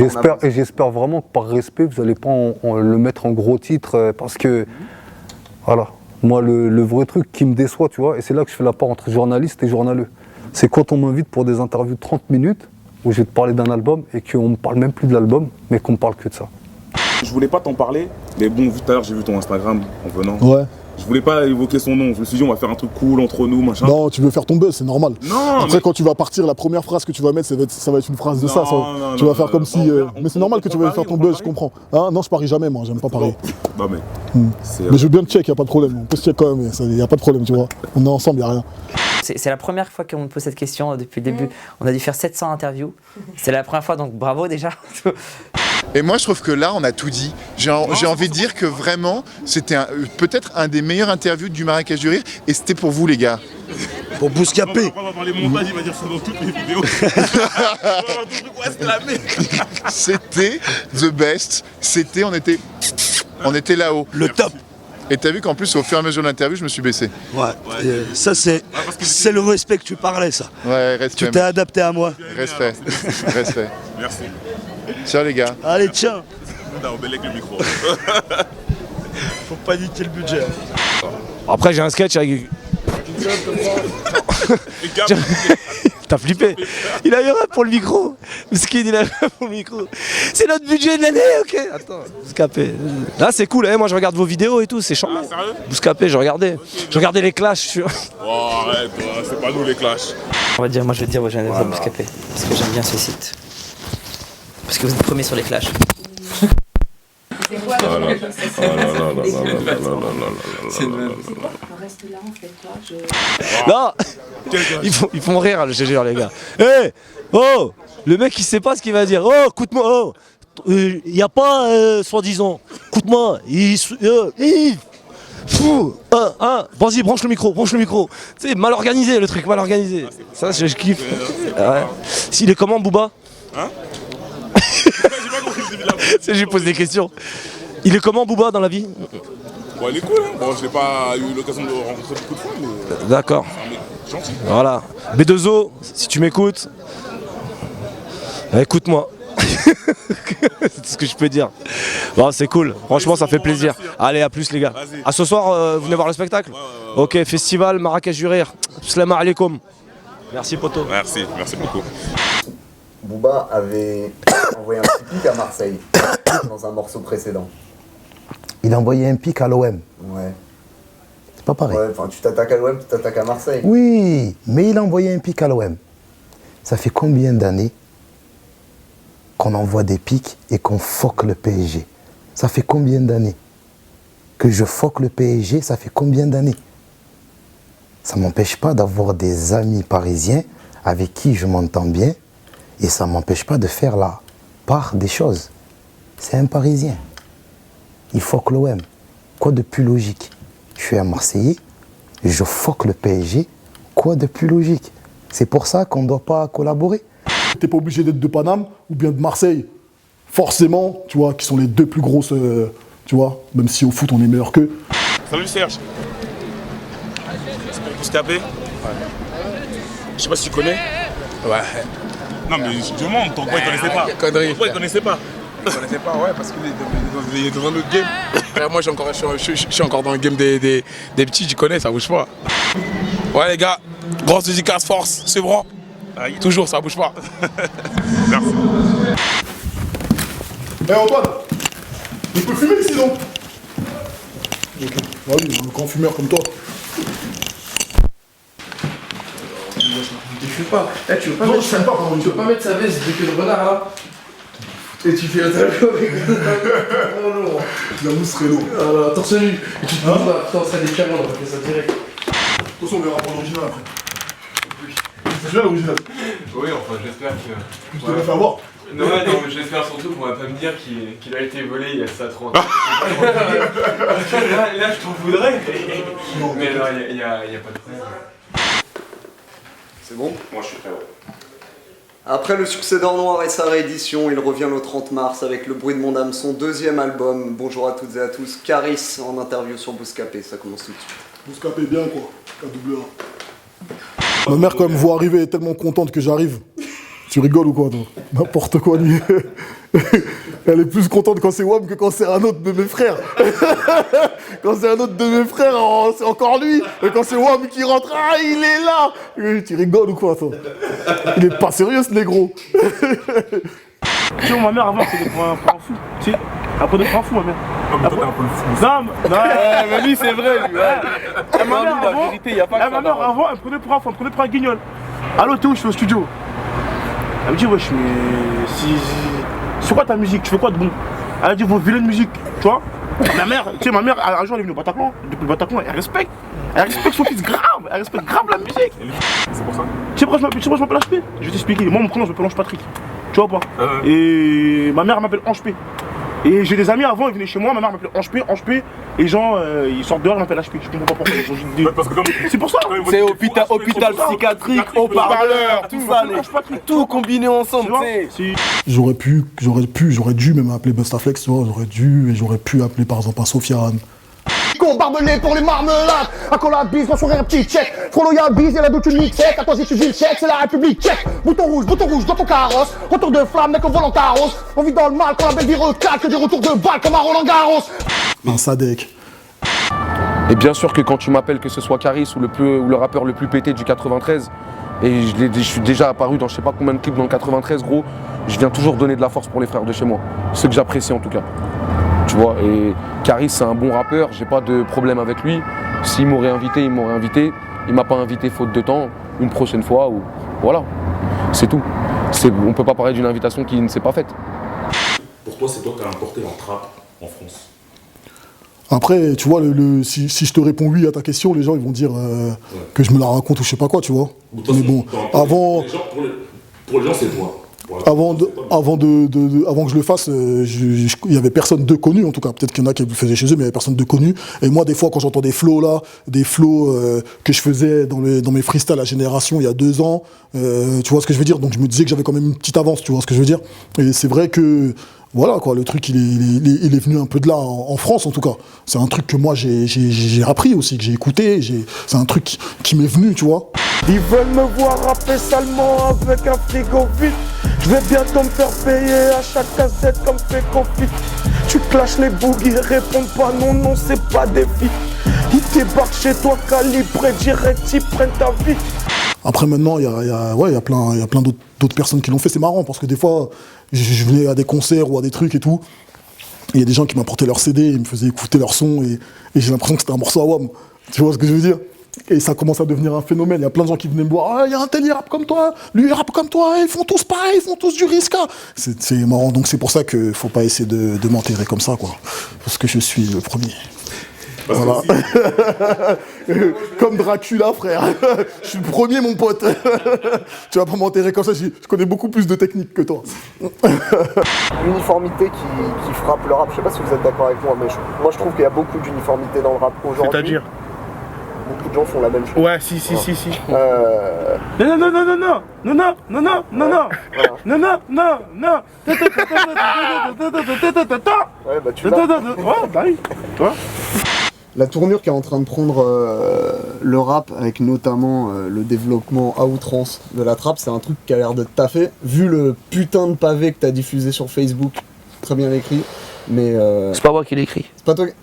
[SPEAKER 19] j'espère vraiment que par respect, vous n'allez pas le mettre en gros titre parce que... Voilà. Moi, le vrai truc qui me déçoit, tu vois, et c'est là que je fais la part entre journaliste et journaleux, c'est quand on m'invite pour des interviews de 30 minutes, où je vais te parler d'un album, et qu'on me parle même plus de l'album, mais qu'on me parle que de ça.
[SPEAKER 3] Je voulais pas t'en parler, mais bon, vu tout à l'heure, j'ai vu ton Instagram en venant.
[SPEAKER 9] Ouais.
[SPEAKER 3] Je voulais pas évoquer son nom. Je me suis dit, on va faire un truc cool entre nous, machin.
[SPEAKER 9] Non, tu veux faire ton buzz, c'est normal.
[SPEAKER 3] Non,
[SPEAKER 9] après, quand tu vas partir, la première phrase que tu vas mettre, ça va être une phrase de ça. Tu vas faire comme si. Mais c'est normal que tu veuilles faire ton buzz, je comprends. Hein, non, je parie jamais, moi, j'aime pas parier.
[SPEAKER 3] Bah, mais.
[SPEAKER 9] Mais je veux bien te check, y a pas de problème. On peut se check quand même, y a pas de problème, tu vois. On est ensemble, y a rien.
[SPEAKER 4] C'est la première fois qu'on me pose cette question depuis le début. On a dû faire 700 interviews. C'est la première fois, donc bravo déjà.
[SPEAKER 21] Et moi je trouve que là on a tout dit. J'ai envie de dire que vraiment c'était peut-être un des meilleurs interviews du Marrakech du Rire et c'était pour vous les gars.
[SPEAKER 10] Pour Bouscapé.
[SPEAKER 3] On va voir les montages, il va dire ça dans toutes les vidéos.
[SPEAKER 21] C'était the best. On était là-haut.
[SPEAKER 10] Le top.
[SPEAKER 21] Et t'as vu qu'en plus au fur et à mesure de l'interview je me suis baissé.
[SPEAKER 10] Ouais. Ça c'est le respect que tu parlais ça.
[SPEAKER 21] Ouais, respect.
[SPEAKER 10] Tu t'es adapté à moi.
[SPEAKER 21] Respect. Respect.
[SPEAKER 3] Merci.
[SPEAKER 21] Ciao les gars.
[SPEAKER 10] Allez tiens.
[SPEAKER 3] On délègue le micro.
[SPEAKER 10] Faut pas niquer le budget.
[SPEAKER 16] Après j'ai un sketch avec... T'as flippé. Il a eu rap pour le micro. Skin, il a eu rap pour le micro. C'est notre budget de l'année, ok. Attends, Bouscapé. Là, c'est cool, hein. Moi je regarde vos vidéos et tout, c'est charmant.
[SPEAKER 3] Sérieux ?
[SPEAKER 16] Bouscapé, je regardais. Je regardais les clashs.
[SPEAKER 3] Oh, arrête, c'est pas nous les clashs.
[SPEAKER 4] On va dire, moi je vais te dire, j'ai un exemple Bouscapé. Parce que j'aime bien ce site. Parce que vous êtes premier sur les clashs.
[SPEAKER 16] Non, ils font rire, je te jure, les gars. Hé, oh, le mec il sait pas ce qu'il va dire. Oh, écoute-moi, oh, y a pas soi-disant. Écoute-moi, fou, vas-y, branche le micro. Tu sais, mal organisé le truc, mal organisé. Ça, je kiffe. Ouais. S'il est comment, Booba? Hein? Je lui pose des questions. Il est comment, Booba, dans la vie?
[SPEAKER 3] Bon, il est cool, hein. Bon, je n'ai pas eu l'occasion de rencontrer beaucoup de fois, mais...
[SPEAKER 16] D'accord.
[SPEAKER 3] C'est un mec gentil.
[SPEAKER 16] Voilà. B2O, si tu m'écoutes, écoute-moi. C'est tout ce que je peux dire. Bon, c'est cool. Franchement, ça fait plaisir. Allez, à plus, les gars. À ce soir, vous venez voir le spectacle? Ok, festival Marrakech du Rire. Salam alaikum. Merci, poto.
[SPEAKER 3] Merci beaucoup.
[SPEAKER 20] Booba avait envoyé un petit pic à Marseille dans un morceau précédent.
[SPEAKER 17] Il a envoyé un pic à l'OM.
[SPEAKER 20] Ouais.
[SPEAKER 17] C'est pas pareil.
[SPEAKER 20] Ouais, enfin, tu t'attaques à l'OM, tu t'attaques à Marseille.
[SPEAKER 17] Oui, mais il a envoyé un pic à l'OM. Ça fait combien d'années qu'on envoie des pics et qu'on foque le PSG? Ça fait combien d'années que je foque le PSG? Ça fait combien d'années? Ça ne m'empêche pas d'avoir des amis parisiens avec qui je m'entends bien et ça ne m'empêche pas de faire la part des choses. C'est un Parisien. Il foque l'OM. Quoi de plus logique? Je suis un Marseillais, je foque le PSG. Quoi de plus logique? C'est pour ça qu'on ne doit pas collaborer.
[SPEAKER 9] T'es pas obligé d'être de Paname ou bien de Marseille. Forcément, tu vois, qui sont les deux plus grosses, tu vois, même si au foot on est meilleur qu'eux.
[SPEAKER 3] Salut Serge. C'est pour Bouscapé? Ouais. Je sais pas si tu connais.
[SPEAKER 2] Ouais.
[SPEAKER 3] Non mais je demande, ton quoi il connaissait pas.
[SPEAKER 2] Connerie.
[SPEAKER 3] Pourquoi il connaissait pas?
[SPEAKER 2] Je connaissais pas, ouais, parce qu'il est dans un autre game. Frère, moi, je suis encore dans le game des petits, tu connais, ça bouge pas. Ouais, les gars, grosse dédicace, force, c'est bon. Toujours, ça bouge pas.
[SPEAKER 3] Merci.
[SPEAKER 9] Eh Antoine, il peut fumer ici, non? Oui, un grand fumeur comme toi.
[SPEAKER 2] Tu fumes pas. Eh, tu veux pas mettre sa veste de queue de renard là? Et tu fais l'interview avec oh non.
[SPEAKER 9] La mousse serait lourde.
[SPEAKER 2] Alors, torse nu. Et tu te dis, bah putain, on serait des diamants, on va faire ça direct.
[SPEAKER 9] Attention, on verra pour l'original après. C'est bien l'original.
[SPEAKER 22] Oui, enfin, j'espère que.
[SPEAKER 9] Tu te l'as fait avoir.
[SPEAKER 22] Non, j'espère surtout qu'on va pas me dire qu'il a été volé il y a ça 30 ans. Là, je t'en voudrais. Mais non, il y a pas de problème.
[SPEAKER 20] C'est bon?
[SPEAKER 22] Moi, je suis prêt, ouais.
[SPEAKER 20] Après le succès d'Or Noir et sa réédition, il revient le 30 mars avec Le Bruit de mon âme, son deuxième album. Bonjour à toutes et à tous. Caris en interview sur Bouscapé, ça commence tout de suite.
[SPEAKER 9] Bouscapé bien quoi, KWA. Ma mère quand elle me voit arriver, elle est tellement contente que j'arrive. Tu rigoles ou quoi, toi? N'importe quoi, lui. Elle est plus contente quand c'est WAM que quand c'est un autre de mes frères. Quand c'est un autre de mes frères, oh, c'est encore lui. Et quand c'est WAM qui rentre, ah, il est là. Tu rigoles ou quoi, toi? Il est pas sérieux, ce négro.
[SPEAKER 1] Tu vois, ma mère avant, c'était pour un fou. Tu sais, elle prenait pour un fou, ma mère. Non, mais lui, c'est vrai, lui. Ouais. Ma mère, avant, la vérité, y a pas que ma mère, avant, elle prenait pour un fou, elle prenait pour un guignol. Allô, Théo, je suis au studio. Elle me dit, wesh, mais c'est quoi ta musique? Tu fais quoi de bon? Elle a dit, vos vilaines musique, tu vois. Ma mère, tu sais, ma mère, un jour, elle est venue au Bataclan. Depuis le Bataclan, elle respecte. Elle respecte son fils grave. Elle respecte grave la musique.
[SPEAKER 3] C'est pour ça.
[SPEAKER 1] Tu sais pourquoi je m'appelle HP? Je vais t'expliquer. Moi, mon prénom, je m'appelle Ange Patrick. Tu vois ou pas? Et ma mère m'appelle Ange P. Et j'ai des amis avant, ils venaient chez moi, ma mère m'appelait Ange P. Et gens, ils sortent dehors, ils m'appellent HP. Je comprends pas pourquoi. C'est pour ça.
[SPEAKER 2] C'est hôpital psychiatrique, haut-parleur, tout ça, tout combiné ensemble.
[SPEAKER 9] J'aurais dû même appeler Bustaflex, tu vois. J'aurais pu appeler par exemple un Sofiane.
[SPEAKER 18] Barbelé pour les marmelades, à quoi la bise, mon sourire un petit check. Frollo y'a bise, y'a la doute unique sec. À toi si tu vis le check, c'est la République check. Bouton rouge dans ton carrosse. Retour de flamme, mec au volant carrosse. On vit dans le mal quand la belle vie recaque. Que des retours de balles comme à Roland Garros.
[SPEAKER 9] Un Sadek.
[SPEAKER 16] Et bien sûr que quand tu m'appelles, que ce soit Caris ou le rappeur le plus pété du 93, et je suis déjà apparu dans je sais pas combien de clips dans le 93, gros, je viens toujours donner de la force pour les frères de chez moi. Ce que j'apprécie en tout cas. Tu vois, et Caris c'est un bon rappeur, j'ai pas de problème avec lui. S'il m'aurait invité, il m'aurait invité. Il m'a pas invité faute de temps, une prochaine fois ou voilà. C'est tout. On peut pas parler d'une invitation qui ne s'est pas faite.
[SPEAKER 3] Pour toi, c'est toi qui as importé la trap en France.
[SPEAKER 9] Après, tu vois, si je te réponds oui à ta question, les gens ils vont dire que je me la raconte ou je sais pas quoi, tu vois. Mais bon, avant...
[SPEAKER 3] Pour les gens, c'est toi.
[SPEAKER 9] Avant que je le fasse, il y avait personne de connu en tout cas. Peut-être qu'il y en a qui le faisaient chez eux, mais il y avait personne de connu. Et moi, des fois, quand j'entends des flows là, que je faisais dans mes freestyles à Génération il y a 2 ans, tu vois ce que je veux dire. Donc je me disais que j'avais quand même une petite avance, tu vois ce que je veux dire. Et c'est vrai que voilà quoi, le truc il est venu un peu de là en France en tout cas. C'est un truc que moi j'ai appris aussi, que j'ai écouté. C'est un truc qui m'est venu, tu vois.
[SPEAKER 12] Ils veulent me voir rapper salement avec un frigo vide. Je vais bientôt me faire payer à chaque cassette comme fait confit. Tu clashes les boogies, répondent pas non, c'est pas des filles. Ils débarquent chez toi calibrés, direct, ils prennent ta vie.
[SPEAKER 9] Après maintenant, il y a plein d'autres personnes qui l'ont fait. C'est marrant parce que des fois, je venais à des concerts ou à des trucs et tout. Il y a des gens qui m'apportaient leur CD, ils me faisaient écouter leur son et j'ai l'impression que c'était un morceau à WAM. Tu vois ce que je veux dire? Et ça commence à devenir un phénomène. Il y a plein de gens qui venaient me voir. Ah, il y a un tel, il rappe comme toi. Lui, il rappe comme toi. Ils font tous pareil. Ils font tous du risque. C'est marrant. Donc, c'est pour ça qu'il ne faut pas essayer de m'enterrer comme ça, quoi. Parce que je suis le premier. Voilà. Comme Dracula, frère. Je suis le premier, mon pote. Tu vas pas m'enterrer comme ça. Je connais beaucoup plus de techniques que toi.
[SPEAKER 20] L'uniformité qui frappe le rap. Je sais pas si vous êtes d'accord avec moi, mais moi je trouve qu'il y a beaucoup d'uniformité dans le rap aujourd'hui.
[SPEAKER 1] C'est-à-dire?
[SPEAKER 20] Beaucoup de gens font la même chose.
[SPEAKER 1] Ouais, si.
[SPEAKER 20] Ouais, bah tu l'as. La tournure qui est en train de prendre le rap, avec notamment le développement à outrance de la trappe, c'est un truc qui a l'air de taffé. Vu le putain de pavé que t'as diffusé sur Facebook, très bien écrit, mais...
[SPEAKER 23] C'est pas moi qui l'ai écrit.
[SPEAKER 20] C'est pas toi qui...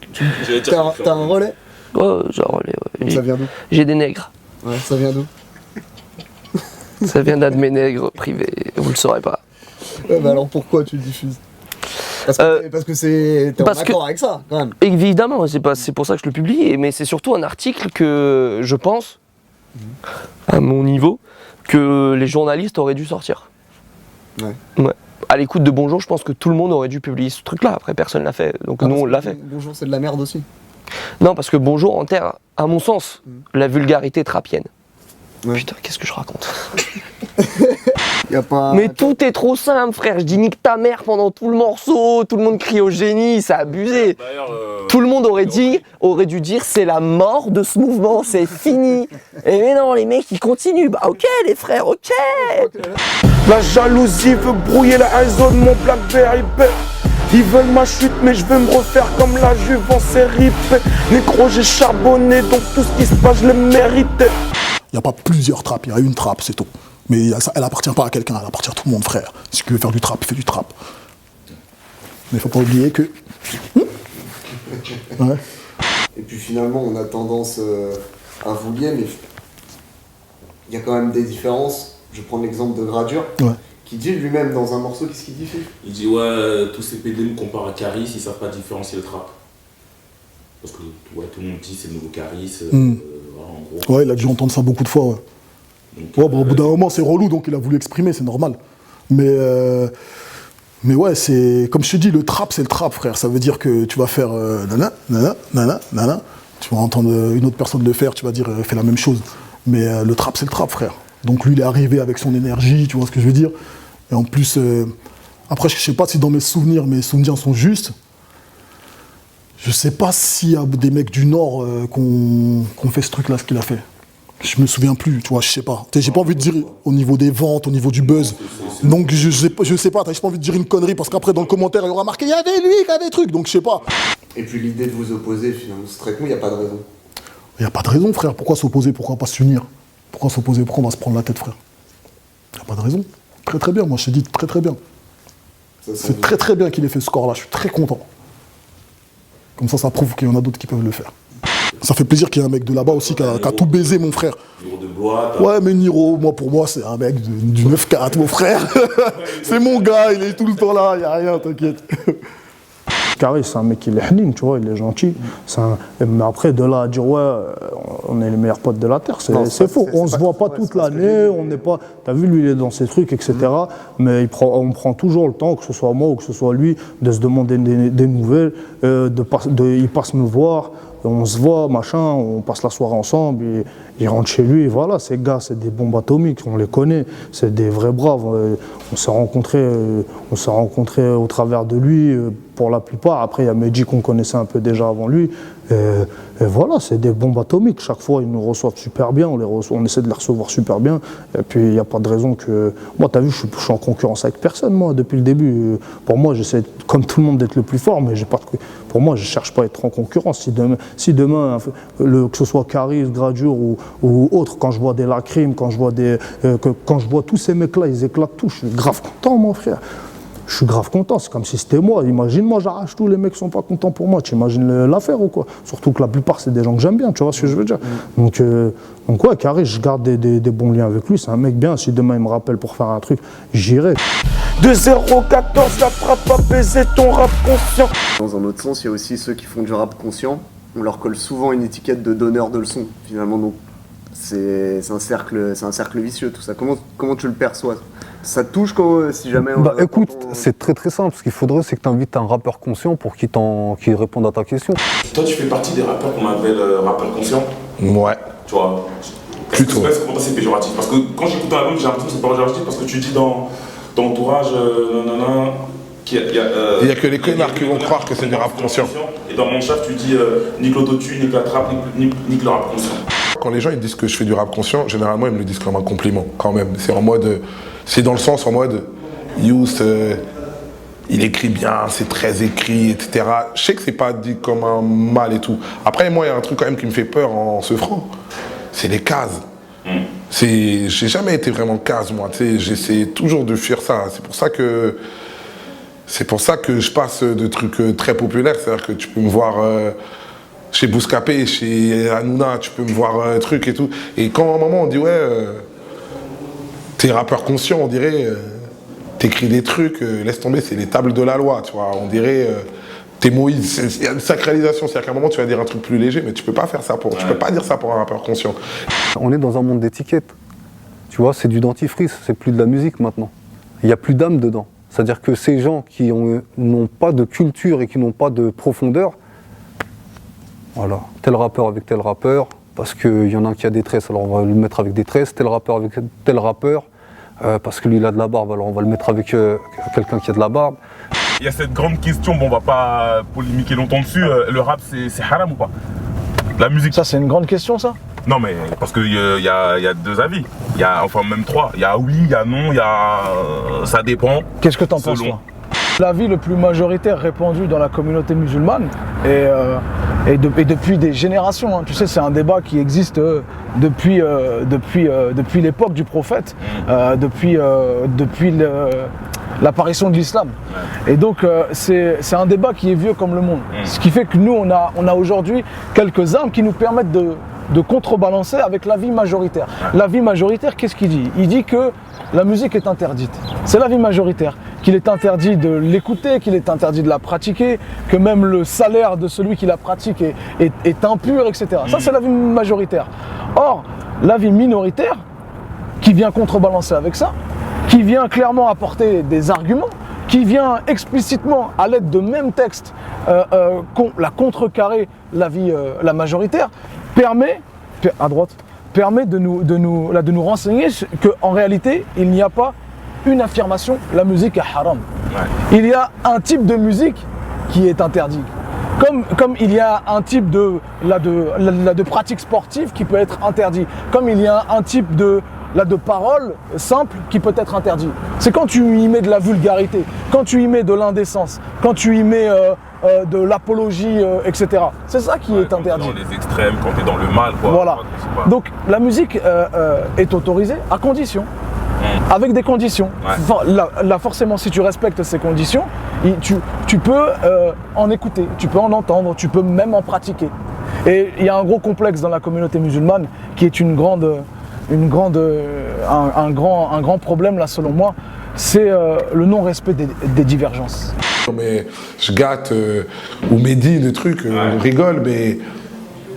[SPEAKER 20] T'as un relais?
[SPEAKER 23] Ouais, j'ai un relais, ouais.
[SPEAKER 20] Donc ça vient d'où?
[SPEAKER 23] J'ai des nègres.
[SPEAKER 20] Ouais, ça vient d'où?
[SPEAKER 23] Ça vient d'un de mes nègres privés, vous le saurez pas.
[SPEAKER 20] Ouais, bah alors pourquoi tu le diffuses? Parce que t'es en accord avec ça, quand même.
[SPEAKER 23] Évidemment, c'est pour ça que je le publie, mais c'est surtout un article que je pense, à mon niveau, que les journalistes auraient dû sortir. Ouais. À l'écoute de Bonjour, je pense que tout le monde aurait dû publier ce truc-là. Après, personne l'a fait, donc nous on l'a fait.
[SPEAKER 20] Bonjour, c'est de la merde aussi.
[SPEAKER 23] Non, parce que Bonjour enterre, à mon sens, la vulgarité trapienne. Putain, qu'est-ce que je raconte? Mais tout est trop simple, frère. Je dis nique ta mère pendant tout le morceau, tout le monde crie au génie, c'est abusé. Tout le monde aurait dû dire c'est la mort de ce mouvement, c'est fini. Et mais non, les mecs ils continuent. Bah ok les frères, ok.
[SPEAKER 12] La jalousie veut brouiller la zone, mon Blackberry Bell. Ils veulent ma chute, mais je vais me refaire comme la Juve en série P. Négro, j'ai charbonné, donc tout ce qui se passe, je le méritais.
[SPEAKER 9] Il n'y a pas plusieurs trappes, il y a une trappe, c'est tout. Mais elle appartient pas à quelqu'un, elle appartient à tout le monde, frère. Si tu veux faire du trap, fais du trap. Mais faut pas oublier que... Ouais.
[SPEAKER 20] Et puis finalement, on a tendance à vous lier, mais il y a quand même des différences. Je prends l'exemple de Gradure, qui dit lui-même dans un morceau, qu'est-ce qu'il dit, Phil?
[SPEAKER 3] Il dit ouais, tous ces PD me comparent à Caris, ils savent pas différencier le trap. Parce que tout le monde dit c'est le nouveau Caris, voilà, en gros.
[SPEAKER 9] Ouais, il a dû entendre ça beaucoup de fois, ouais. Au bout d'un moment, c'est relou, donc il a voulu exprimer, c'est normal. Mais ouais, c'est comme je te dis, le trap, c'est le trap, frère. Ça veut dire que tu vas faire nana, nana, nana, nana. Tu vas entendre une autre personne le faire, tu vas dire fais la même chose. Mais le trap, c'est le trap, frère. Donc lui, il est arrivé avec son énergie, tu vois ce que je veux dire. Et en plus, après, je sais pas si dans mes souvenirs sont justes. Je sais pas s'il y a des mecs du Nord qu'on fait ce truc-là, ce qu'il a fait. Je me souviens plus, tu vois, je sais pas. J'ai pas envie de dire au niveau des ventes, au niveau du buzz. Donc je sais pas, j'ai pas envie de dire une connerie parce qu'après dans le commentaire il y aura marqué il y avait lui qui a des trucs, donc je sais pas.
[SPEAKER 20] Et puis l'idée de vous opposer, finalement, c'est très con, il n'y a pas de raison.
[SPEAKER 9] Il n'y a pas de raison, frère. Pourquoi s'opposer? Pourquoi pas s'unir? Pourquoi s'opposer? Pourquoi on va se prendre la tête, frère? Il n'y a pas de raison. Très très bien, moi je te dis très très bien. C'est très très bien qu'il ait fait ce score-là, je suis très content. Comme ça prouve qu'il y en a d'autres qui peuvent le faire. Ça fait plaisir qu'il y ait un mec de là-bas aussi qui a tout baisé, mon frère. Ouais, mais Niro, pour moi, c'est un mec du 9-4, mon frère. C'est mon gars, il est tout le temps là, il n'y a rien, t'inquiète.
[SPEAKER 5] Caris, c'est un mec qui est hnine, tu vois, il est gentil. Mais après, de là à dire, ouais, on est les meilleurs potes de la Terre, c'est faux. On se voit pas toute l'année, on n'est pas... T'as vu, lui, il est dans ses trucs, etc. Mais on prend toujours le temps, que ce soit moi ou que ce soit lui, de se demander des nouvelles, il passe me voir, on se voit, machin, on passe la soirée ensemble, il rentre chez lui, voilà, ces gars, c'est des bombes atomiques, on les connaît, c'est des vrais braves. On s'est rencontrés au travers de lui, pour la plupart. Après, il y a Medji qu'on connaissait un peu déjà avant lui. Et voilà, c'est des bombes atomiques. Chaque fois, ils nous reçoivent super bien, on essaie de les recevoir super bien. Et puis, il n'y a pas de raison que... Moi, t'as vu, je suis en concurrence avec personne, moi, depuis le début. Pour moi, j'essaie, comme tout le monde, d'être le plus fort, mais pour moi, je ne cherche pas à être en concurrence. Si demain, que ce soit Caris, Gradure ou autre, quand je vois des Lacrim, quand je vois tous ces mecs-là, ils éclatent tout, je suis grave content, mon frère. Je suis grave content, c'est comme si c'était moi. Imagine, moi, j'arrache tout, les mecs sont pas contents pour moi. Tu imagines l'affaire ou quoi? Surtout que la plupart, c'est des gens que j'aime bien, tu vois ce que je veux dire? Donc ouais, Caris, je garde des bons liens avec lui, c'est un mec bien. Si demain, il me rappelle pour faire un truc, j'irai.
[SPEAKER 12] 2-0-14, la frappe a baisé ton rap conscient.
[SPEAKER 20] Dans un autre sens, il y a aussi ceux qui font du rap conscient. On leur colle souvent une étiquette de donneur de leçons, finalement. Donc c'est un cercle vicieux, tout ça. Comment tu le perçois? Ça te touche si jamais...
[SPEAKER 19] Écoute, c'est très très simple. Ce qu'il faudrait, c'est que tu invites un rappeur conscient pour qu'il réponde à ta question.
[SPEAKER 3] Toi, tu fais partie des rappeurs qu'on appelle rappeurs conscients?
[SPEAKER 7] Ouais.
[SPEAKER 3] Tu vois, plutôt. Comment c'est péjoratif? Parce que quand j'écoute un album, j'ai l'impression que c'est pas péjoratif parce que tu dis dans ton entourage, qu'il y a...
[SPEAKER 8] Il n'y a que les connards qui vont croire que c'est du rap conscient.
[SPEAKER 3] Et dans mon chef, tu dis nique l'autotune, nique la trappe, nique le rap conscient.
[SPEAKER 8] Quand les gens ils disent que je fais du rap conscient, généralement ils me le disent comme un compliment quand même. C'est en mode, c'est dans le sens en mode, Youss, il écrit bien, c'est très écrit, etc. Je sais que c'est pas dit comme un mal et tout. Après moi il y a un truc quand même qui me fait peur en ce franc, c'est les cases. J'ai jamais été vraiment case moi, tu sais, j'essaie toujours de fuir ça. C'est pour ça que je passe de trucs très populaires, c'est-à-dire que tu peux me voir chez Bouscapé, chez Hanouna, tu peux me voir truc et tout. Et quand à un moment on dit ouais, t'es rappeur conscient, on dirait, t'écris des trucs, laisse tomber, c'est les tables de la loi, tu vois. On dirait, t'es Moïse, il y a une sacralisation, c'est-à-dire qu'à un moment tu vas dire un truc plus léger, mais tu peux pas faire ça tu peux pas dire ça pour un rappeur conscient.
[SPEAKER 19] On est dans un monde d'étiquettes. Tu vois, c'est du dentifrice, c'est plus de la musique maintenant. Il n'y a plus d'âme dedans. C'est-à-dire que ces gens qui n'ont pas de culture et qui n'ont pas de profondeur, voilà, tel rappeur avec tel rappeur, parce qu'il y en a un qui a des tresses, alors on va le mettre avec des tresses, tel rappeur avec tel rappeur, parce que lui il a de la barbe, alors on va le mettre avec quelqu'un qui a de la barbe.
[SPEAKER 3] Il y a cette grande question, bon on va pas polémiquer longtemps dessus, le rap c'est haram ou pas? La musique.
[SPEAKER 5] Ça c'est une grande question ça?
[SPEAKER 3] Non mais parce qu'il y a deux avis, enfin même trois, il y a oui, il y a non, il y a ça dépend.
[SPEAKER 5] Qu'est-ce que t'en penses toi? L'avis le plus majoritaire répandu dans la communauté musulmane et depuis des générations, hein. Tu sais, c'est un débat qui existe depuis l'époque du prophète, depuis l'apparition de l'islam. Et donc c'est un débat qui est vieux comme le monde. Ce qui fait que nous, on a aujourd'hui quelques armes qui nous permettent de contrebalancer avec l'avis majoritaire. L'avis majoritaire, qu'est-ce qu'il dit? Il dit que la musique est interdite. C'est l'avis majoritaire. Qu'il est interdit de l'écouter, qu'il est interdit de la pratiquer, que même le salaire de celui qui la pratique est impur, etc. Ça, c'est l'avis majoritaire. Or, l'avis minoritaire, qui vient contrebalancer avec ça, qui vient clairement apporter des arguments, qui vient explicitement, à l'aide de mêmes textes, la contrecarrer la majoritaire, permet de nous renseigner qu'en réalité, il n'y a pas une affirmation, la musique est haram. Il y a un type de musique qui est interdit. Comme il y a un type de pratique sportive qui peut être interdit. Comme il y a un type de parole simple qui peut être interdit. C'est quand tu y mets de la vulgarité, quand tu y mets de l'indécence, quand tu y mets de l'apologie, etc. C'est ça qui est interdit.
[SPEAKER 3] Dans les extrêmes, quand tu es dans le mal, quoi.
[SPEAKER 5] Voilà. Donc la musique est autorisée à condition. Avec des conditions. Là, forcément, si tu respectes ces conditions, tu peux en écouter, tu peux en entendre, tu peux même en pratiquer. Et il y a un gros complexe dans la communauté musulmane qui est un grand problème, là, selon moi, c'est le non-respect des divergences.
[SPEAKER 8] Mais je gâte ou Mehdi, le truc, on rigole, mais...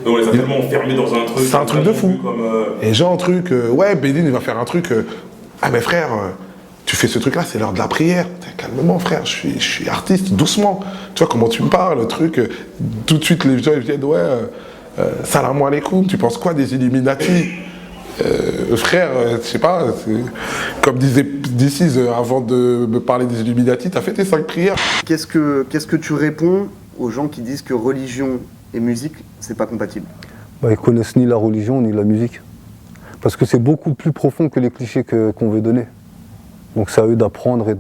[SPEAKER 3] On les a tellement enfermés dans un truc.
[SPEAKER 8] C'est un truc de fou. Et genre un truc, ouais, Bédine, il va faire un truc... ah mais frère, tu fais ce truc-là, c'est l'heure de la prière. Calmement frère, je suis artiste, doucement. Tu vois comment tu me parles, le truc. Tout de suite les gens ils viennent, ouais, salam alaikum, tu penses quoi des Illuminati? Frère, je sais pas, comme disait DC's avant de me parler des Illuminati, t'as fait tes 5 prières.
[SPEAKER 20] Qu'est-ce que tu réponds aux gens qui disent que religion et musique, c'est pas compatible?
[SPEAKER 19] Ils connaissent ni la religion ni la musique. Parce que c'est beaucoup plus profond que les clichés qu'on veut donner. Donc c'est à eux d'apprendre et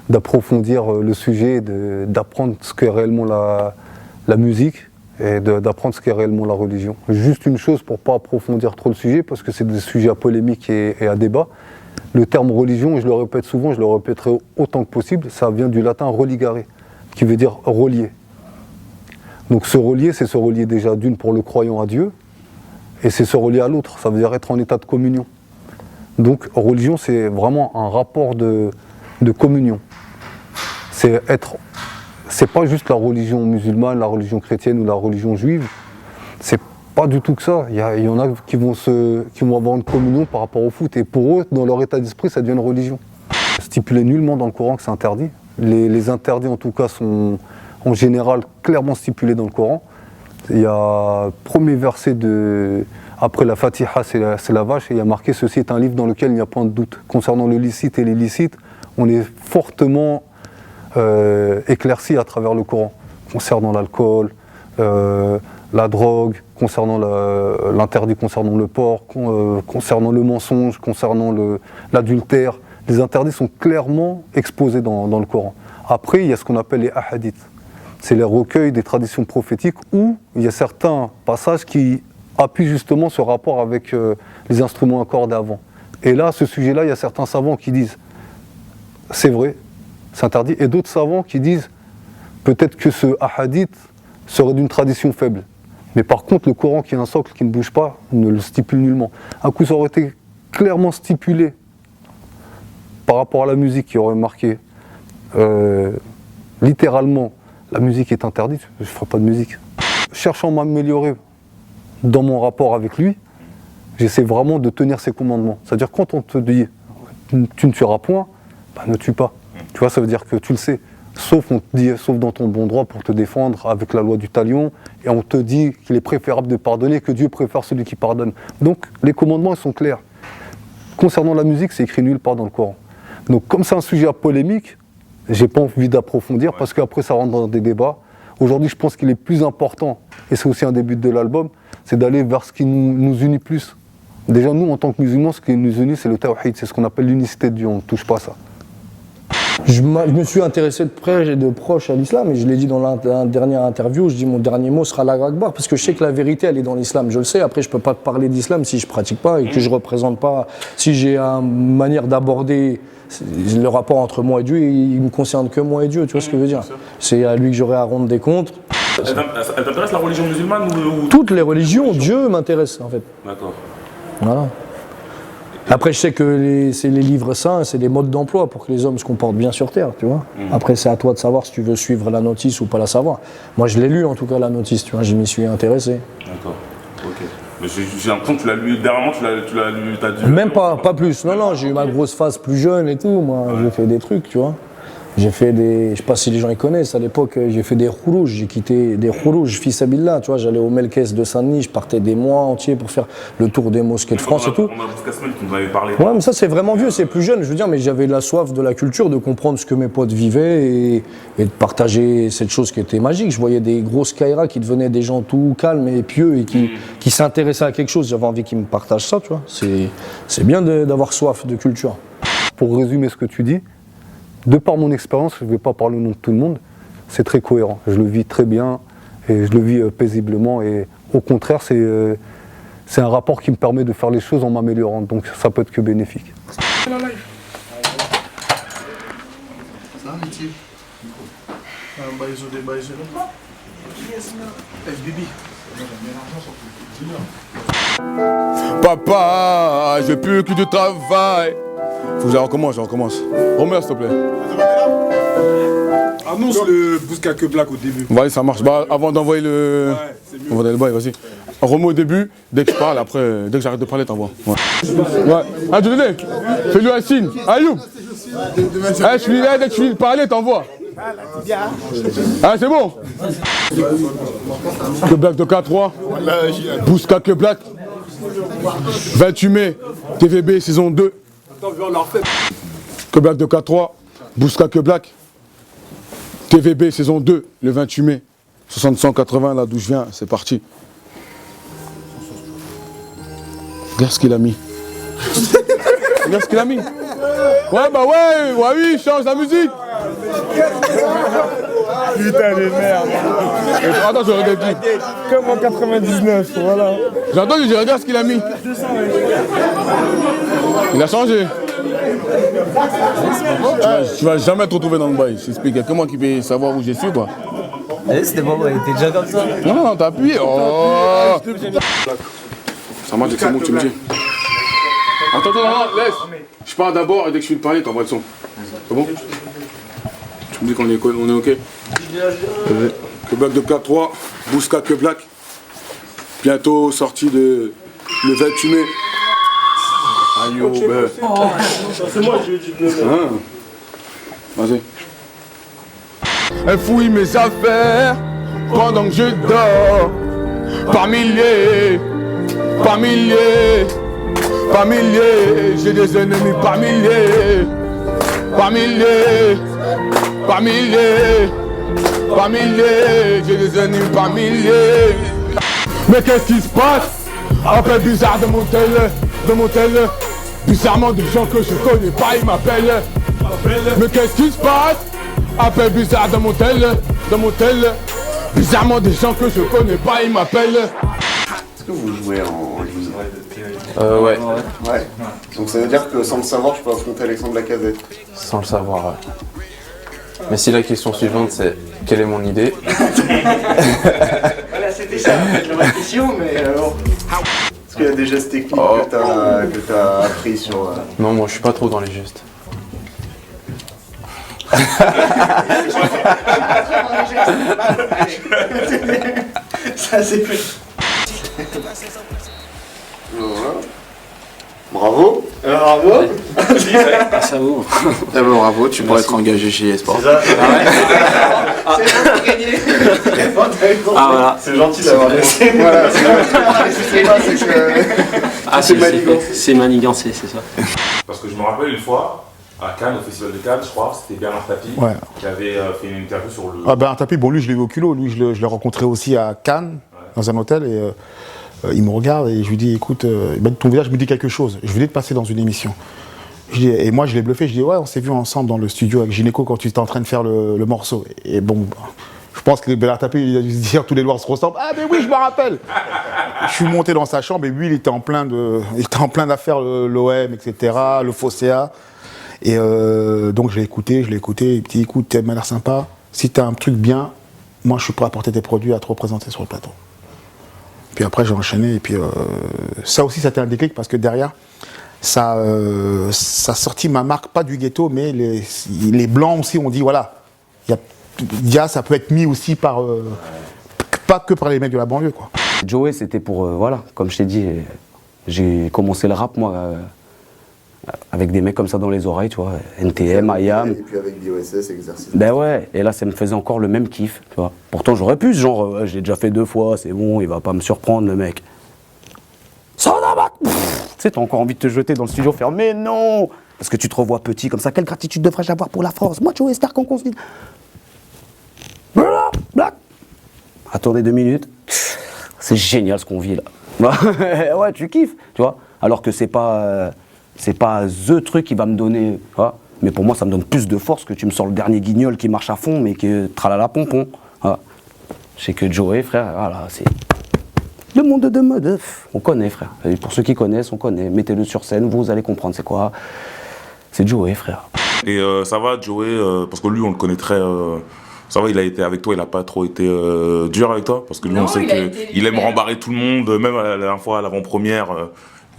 [SPEAKER 19] d'approfondir le sujet, d'apprendre ce qu'est réellement la musique et d'apprendre ce qu'est réellement la religion. Juste une chose pour ne pas approfondir trop le sujet, parce que c'est des sujets à polémique et à débat. Le terme religion, et je le répète souvent, je le répéterai autant que possible, ça vient du latin religare, qui veut dire relier. Donc se relier, c'est se relier déjà d'une pour le croyant à Dieu, et c'est se relier à l'autre, ça veut dire être en état de communion. Donc religion, c'est vraiment un rapport de communion. C'est pas juste la religion musulmane, la religion chrétienne ou la religion juive. C'est pas du tout que ça. Il y en a qui vont avoir une communion par rapport au foot. Et pour eux, dans leur état d'esprit, ça devient une religion. Stipulé nullement dans le Coran que c'est interdit. Les interdits, en tout cas, sont en général clairement stipulés dans le Coran. Il y a le premier verset après la Fatiha, c'est la vache, et il y a marqué « Ceci est un livre dans lequel il n'y a point de doute ». Concernant le licite et l'illicite, on est fortement éclairci à travers le Coran. Concernant l'alcool, la drogue, concernant l'interdit concernant le porc, concernant le mensonge, concernant l'adultère. Les interdits sont clairement exposés dans le Coran. Après, il y a ce qu'on appelle les ahadiths. C'est les recueils des traditions prophétiques où il y a certains passages qui appuient justement ce rapport avec les instruments accordés avant. Et là, à ce sujet-là, il y a certains savants qui disent « c'est vrai, c'est interdit », et d'autres savants qui disent « peut-être que ce hadith serait d'une tradition faible ». Mais par contre, le Coran, qui est un socle qui ne bouge pas, ne le stipule nullement. Un coup, ça aurait été clairement stipulé par rapport à la musique qui aurait marqué littéralement la musique est interdite, je ne ferai pas de musique. Cherchant à m'améliorer dans mon rapport avec lui, j'essaie vraiment de tenir ses commandements. C'est-à-dire quand on te dit tu ne tueras point, bah, ne tue pas. Tu vois, ça veut dire que tu le sais. Sauf, on te dit, sauf dans ton bon droit pour te défendre avec la loi du talion, et on te dit qu'il est préférable de pardonner, que Dieu préfère celui qui pardonne. Donc les commandements ils sont clairs. Concernant la musique, c'est écrit nulle part dans le Coran. Donc comme c'est un sujet à polémique, j'ai pas envie d'approfondir parce qu'après ça rentre dans des débats. Aujourd'hui, je pense qu'il est plus important, et c'est aussi un des buts de l'album, c'est d'aller vers ce qui nous unit plus. Déjà, nous, en tant que musulmans, ce qui nous unit, c'est le tawhid, c'est ce qu'on appelle l'unicité de Dieu, on ne touche pas à ça.
[SPEAKER 5] Je me suis intéressé de près et de proche à l'islam et je l'ai dit dans la dernière interview, je dis mon dernier mot sera l'Allahu Akbar parce que je sais que la vérité elle est dans l'islam, je le sais, après je peux pas te parler d'islam si je pratique pas et que je représente pas, si j'ai une manière d'aborder le rapport entre moi et Dieu, il me concerne que moi et Dieu, tu vois ce que je veux dire. C'est à lui que j'aurai à rendre des comptes.
[SPEAKER 3] Elle t'intéresse la religion musulmane ou...
[SPEAKER 5] Toutes les religions, Dieu m'intéresse en fait.
[SPEAKER 3] D'accord.
[SPEAKER 5] Voilà. Après, je sais que c'est les livres saints, c'est des modes d'emploi pour que les hommes se comportent bien sur Terre, tu vois. Après, c'est à toi de savoir si tu veux suivre la notice ou pas la savoir. Moi, je l'ai lu en tout cas, la notice, tu vois, je m'y suis intéressé.
[SPEAKER 3] D'accord, ok. Mais j'ai l'impression que tu l'as lu, dernièrement, tu l'as lu, t'as dit...
[SPEAKER 5] Même pas plus, non, j'ai eu ma grosse phase plus jeune et tout, moi, j'ai fait des trucs, tu vois. J'ai fait des, je sais pas si les gens ils connaissent, à l'époque j'ai fait des rourouges, j'ai quitté des rourouges, fils Abillah, tu vois, j'allais au Melkès de Saint-Denis, je partais des mois entiers pour faire le tour des mosquées de France et tout.
[SPEAKER 3] On a Bouscasmel qui nous avait parlé.
[SPEAKER 5] Ouais, mais ça c'est vraiment vieux, c'est plus jeune, je veux dire, mais j'avais la soif de la culture, de comprendre ce que mes potes vivaient et de partager cette chose qui était magique. Je voyais des grosses Kaira qui devenaient des gens tout calmes et pieux et qui s'intéressaient à quelque chose, j'avais envie qu'ils me partagent ça, tu vois. C'est bien d'avoir soif de culture.
[SPEAKER 19] Pour résumer ce que tu dis, de par mon expérience, je ne vais pas parler au nom de tout le monde, c'est très cohérent. Je le vis très bien et je le vis paisiblement. Et au contraire, c'est un rapport qui me permet de faire les choses en m'améliorant. Donc ça peut être que bénéfique.
[SPEAKER 6] Ça va, métier?
[SPEAKER 9] Papa, j'ai plus que du travail. Faut que je recommence. Remets s'il te plaît.
[SPEAKER 11] Annonce le Bouscake Black au début.
[SPEAKER 9] Vas-y, ça marche. Bah, avant d'envoyer le... On va dans le bail, vas-y. Remets au début, dès que je parle, après, dès que j'arrête de parler, t'envoies. Ouais. Ah, tu l'as dit? Fais-lui un signe. Ayoub. Je suis là, dès que je finis de parler, t'envoies. Ah, c'est bon? Que Black de K3. Bouscake Black. 28 mai, TVB saison 2. Que Black de K3, Bouscake Black, TVB saison 2, le 28 mai, 60-180, là d'où je viens, c'est parti. Regarde ce qu'il a mis. Regarde ce qu'il a mis. Ouais, bah ouais, oui, change la musique.
[SPEAKER 11] Putain de merde.
[SPEAKER 9] Attends, je regarde qui.
[SPEAKER 11] Comme en 99, voilà.
[SPEAKER 9] J'entends, je dis, regarde ce qu'il a mis. Il a changé. Tu vas jamais te retrouver dans le bail, je t'explique. Il y a que moi qui vais savoir où je suis, quoi.
[SPEAKER 14] C'était pas vrai, t'es déjà comme ça.
[SPEAKER 9] Non, t'as appuyé. Oh. Ça marche, c'est bon, tu me dis. Attends, laisse. Je parle d'abord et dès que je finis de parler, t'envoies le son. C'est bon? Tu me dis qu'on est ok? Que Black de K3, Bouscake Black. Bientôt sorti le 28 mai. Ayo,
[SPEAKER 1] c'est moi qui lui ai dit de le faire.
[SPEAKER 9] Vas-y. Elle fouille mes affaires pendant que je dors. Par milliers, j'ai des ennemis par milliers, j'ai des ennemis par milliers. Mais qu'est-ce qui se passe? Appel bizarre de mon tel, bizarrement des gens que je connais pas, ils m'appellent. Mais qu'est-ce qui se passe? Appel bizarre de mon tel, bizarrement des gens que je connais pas, ils m'appellent.
[SPEAKER 7] Est-ce que vous jouez en ligne?
[SPEAKER 23] Ouais.
[SPEAKER 7] Ouais. Donc ça veut dire que sans le savoir, je peux affronter Alexandre Lacazette.
[SPEAKER 22] Sans le savoir, ouais. Mais si la question suivante c'est quelle est mon idée?
[SPEAKER 7] Voilà, c'était ça, la vraie question, mais bon. Est-ce qu'il y a des gestes techniques que t'as appris sur...
[SPEAKER 22] Non, moi je suis pas trop dans les gestes.
[SPEAKER 7] Ça c'est plus... Bravo. Bravo.
[SPEAKER 22] Ça vaut.
[SPEAKER 7] Bravo, tu pourrais être engagé chez eSport.
[SPEAKER 22] C'est ça. Ah voilà.
[SPEAKER 7] C'est gentil d'avoir laissé. Voilà,
[SPEAKER 22] c'est manigancé, c'est ça.
[SPEAKER 3] Parce que je me rappelle une fois, à Cannes, au Festival de Cannes, je crois, c'était Bernard Tapie qui avait fait une interview sur le...
[SPEAKER 15] Ah Bernard Tapie, bon lui je l'ai vu au culot, lui je l'ai rencontré aussi à Cannes, dans un hôtel, et il me regarde et je lui dis écoute, ton visage me dit quelque chose, je venais de passer dans une émission. Et moi, je l'ai bluffé. Je dis, ouais, on s'est vu ensemble dans le studio avec Gynéco quand tu étais en train de faire le morceau. Et bon, je pense que Bella Tapé, il a dû se dire, tous les noirs se ressemblent. Ah, mais oui, je me rappelle. Je suis monté dans sa chambre et lui, il était en plein d'affaires, l'OM, etc., le Fosséa. Et donc, je l'ai écouté. Il me dit, écoute, tu m'as l'air sympa. Si tu as un truc bien, moi, je suis prêt à porter tes produits, à te représenter sur le plateau. Puis après, j'ai enchaîné. Et puis, ça aussi, ça a été un déclic parce que derrière, ça a sorti ma marque, pas du ghetto, mais les Blancs aussi ont dit, voilà, ça peut être mis aussi par, pas que par les mecs de la banlieue, quoi.
[SPEAKER 10] Joey, c'était pour, voilà, comme je t'ai dit, j'ai commencé le rap, moi, avec des mecs comme ça dans les oreilles, tu vois, NTM, IAM.
[SPEAKER 6] Et puis avec BOSS, exercice.
[SPEAKER 10] Ben ouais, et là, ça me faisait encore le même kiff, tu vois. Pourtant, j'aurais pu, ce genre, j'ai déjà fait 2 fois, c'est bon, il va pas me surprendre, le mec. Tu sais, t'as encore envie de te jeter dans le studio, faire mais non, parce que tu te revois petit comme ça. Quelle gratitude devrais-je avoir pour la France? Moi, Joey Star, qu'on considère. Attendez 2 minutes. C'est génial ce qu'on vit là. Ouais, tu kiffes, tu vois. Alors que c'est pas the truc qui va me donner, tu vois. Mais pour moi, ça me donne plus de force que tu me sors le dernier guignol qui marche à fond, mais que tralala pompon. Voilà. Je sais que Joey, frère, voilà, c'est. Le monde de mode, on connaît, frère. Et pour ceux qui connaissent, on connaît. Mettez-le sur scène, vous allez comprendre c'est quoi. C'est Joey, frère.
[SPEAKER 3] Et ça va, Joey, parce que lui, on le connaît très. Ça va, il a été avec toi, il a pas trop été dur avec toi, parce que lui, non, on sait qu'il aime rembarrer tout le monde, même la dernière fois, à l'avant-première,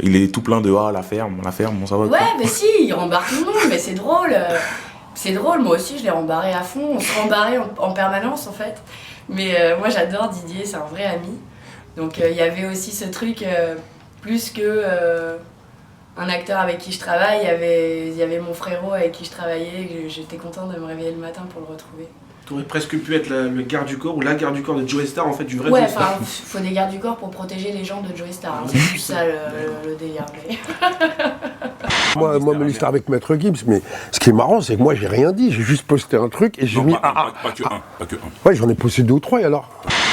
[SPEAKER 3] il est tout plein de la ferme, bon, ça va.
[SPEAKER 13] Ouais, mais si, il rembarre tout le monde, mais c'est drôle. C'est drôle, moi aussi, je l'ai rembarré à fond. On se rembarrait en permanence, en fait. Mais moi, j'adore Didier, c'est un vrai ami. Donc il y avait aussi ce truc, plus que un acteur avec qui je travaille, il y avait mon frérot avec qui je travaillais, et j'étais contente de me réveiller le matin pour le retrouver.
[SPEAKER 1] T'aurais presque pu être le garde du corps ou la garde du corps de Joey Star, en fait, du vrai
[SPEAKER 13] Ouais,
[SPEAKER 1] Joey Star.
[SPEAKER 13] enfin, faut des gardes du corps pour protéger les gens de Joey Star. Hein. C'est plus ça le délire. Mais...
[SPEAKER 21] Moi, me l'histoire avec Maître Gims, mais ce qui est marrant, c'est que moi, j'ai rien dit. J'ai juste posté un truc et j'ai mis.
[SPEAKER 3] Pas que un.
[SPEAKER 21] Ouais, j'en ai posté 2 ou 3 et alors.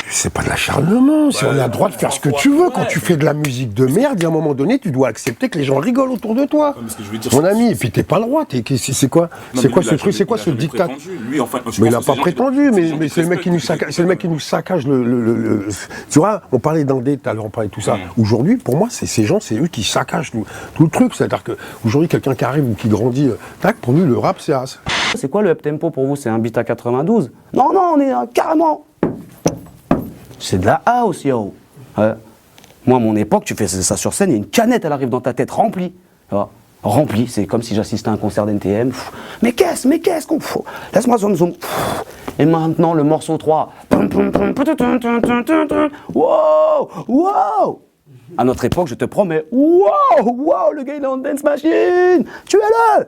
[SPEAKER 21] C'est pas de l'acharnement, on a le droit de faire ce que tu veux. Quand tu fais de la musique de merde, à un moment donné, tu dois accepter que les gens rigolent autour de toi. Mon ami, et puis t'es pas le roi. C'est quoi ce truc? C'est quoi ce dictat? Mais il n'a pas prétendu, mais c'est le mec qui nous saccage le. Tu vois, on parlait d'Indé tout à l'heure, on parlait de tout ça. Aujourd'hui, pour moi, ces gens, c'est eux qui saccagent tout le truc. C'est-à-dire qu'aujourd'hui, quelqu'un qui arrive ou qui grandit, tac, pour lui, le rap, c'est as.
[SPEAKER 10] C'est quoi le up-tempo pour vous? C'est un beat à 92? Non, on est carrément. C'est de la house, yo. Ouais. Moi, à mon époque, tu fais ça sur scène, il y a une canette, elle arrive dans ta tête, remplie. Remplie, c'est comme si j'assistais à un concert d'NTM. Mais qu'est-ce qu'on fout? Laisse-moi zoom. Et maintenant, le morceau 3. Wow. À notre époque, je te promets, wow, le gars il est en dance machine. Tu es là.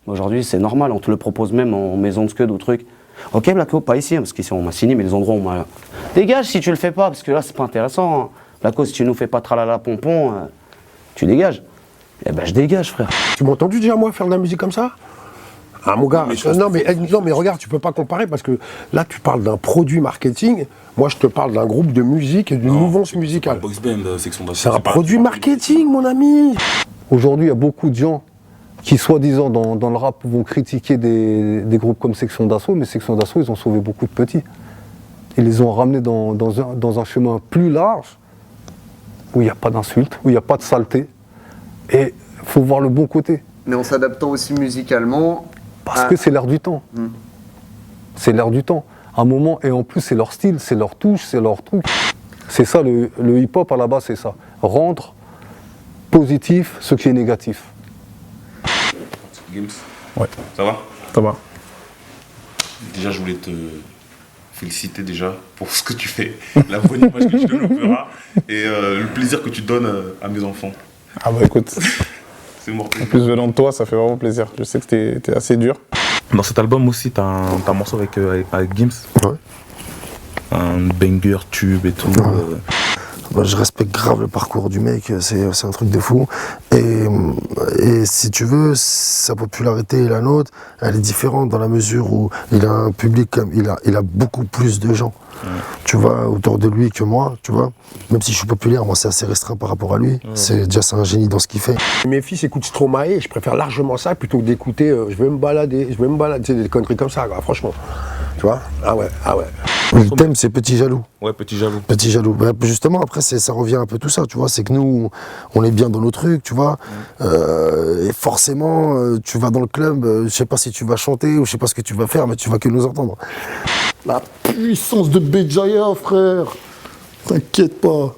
[SPEAKER 10] Aujourd'hui, c'est normal, on te le propose même en maison de scud ou truc. Ok, Blacko, pas ici, hein, parce qu'ici on m'a signé, mais les endroits où on m'a. Dégage si tu le fais pas, parce que là c'est pas intéressant. Hein. Blacko, si tu nous fais pas tralala pompon, tu dégages. Eh ben je dégage, frère.
[SPEAKER 21] Tu m'as entendu déjà, moi, faire de la musique comme ça? Ah, mon gars, non, mais regarde, tu peux pas comparer, parce que là, tu parles d'un produit marketing. Moi, je te parle d'un groupe de musique et d'une mouvance musicale. C'est un produit marketing, mon ami.
[SPEAKER 19] Aujourd'hui, il y a beaucoup de gens qui, soi-disant, dans le rap, vont critiquer des groupes comme Section d'Assaut, mais Section d'Assaut, ils ont sauvé beaucoup de petits. Ils les ont ramenés dans un chemin plus large, où il n'y a pas d'insultes, où il n'y a pas de saleté. Et il faut voir le bon côté.
[SPEAKER 20] Mais en s'adaptant aussi musicalement.
[SPEAKER 19] Parce que c'est l'air du temps. C'est l'air du temps. À un moment, et en plus, c'est leur style, c'est leur touche, c'est leur truc. C'est ça, le hip-hop, à la base, c'est ça. Rendre positif ce qui est négatif.
[SPEAKER 3] Gims.
[SPEAKER 9] Ouais.
[SPEAKER 3] Ça va?
[SPEAKER 9] Ça va.
[SPEAKER 3] Déjà, je voulais te féliciter déjà pour ce que tu fais, la bonne image que tu donnes au Peura et le plaisir que tu donnes à mes enfants.
[SPEAKER 9] Ah bah écoute,
[SPEAKER 3] c'est mortel.
[SPEAKER 9] En plus venant de toi, ça fait vraiment plaisir. Je sais que t'es assez dur. Dans cet album aussi, t'as un morceau avec Gims. Ouais. Un banger tube et tout.
[SPEAKER 21] je respecte grave le parcours du mec, c'est un truc de fou. Et si tu veux, sa popularité et la nôtre, elle est différente dans la mesure où il a un public, il a beaucoup plus de gens, tu vois, autour de lui que moi, tu vois. Même si je suis populaire, moi c'est assez restreint par rapport à lui. C'est un génie dans ce qu'il fait. Mes fils écoutent Stromae et je préfère largement ça plutôt que d'écouter je vais me balader, tu sais, des conneries comme ça, quoi, franchement. Tu vois? Ah ouais. Le thème c'est Petit Jaloux.
[SPEAKER 3] Ouais, Petit Jaloux.
[SPEAKER 21] Petit Jaloux. Bah, justement, après, ça revient un peu tout ça, tu vois. C'est que nous, on est bien dans nos trucs, tu vois. Et forcément, tu vas dans le club, je sais pas si tu vas chanter ou je sais pas ce que tu vas faire, mais tu vas que nous entendre. La puissance de Béjaïa, frère. T'inquiète pas.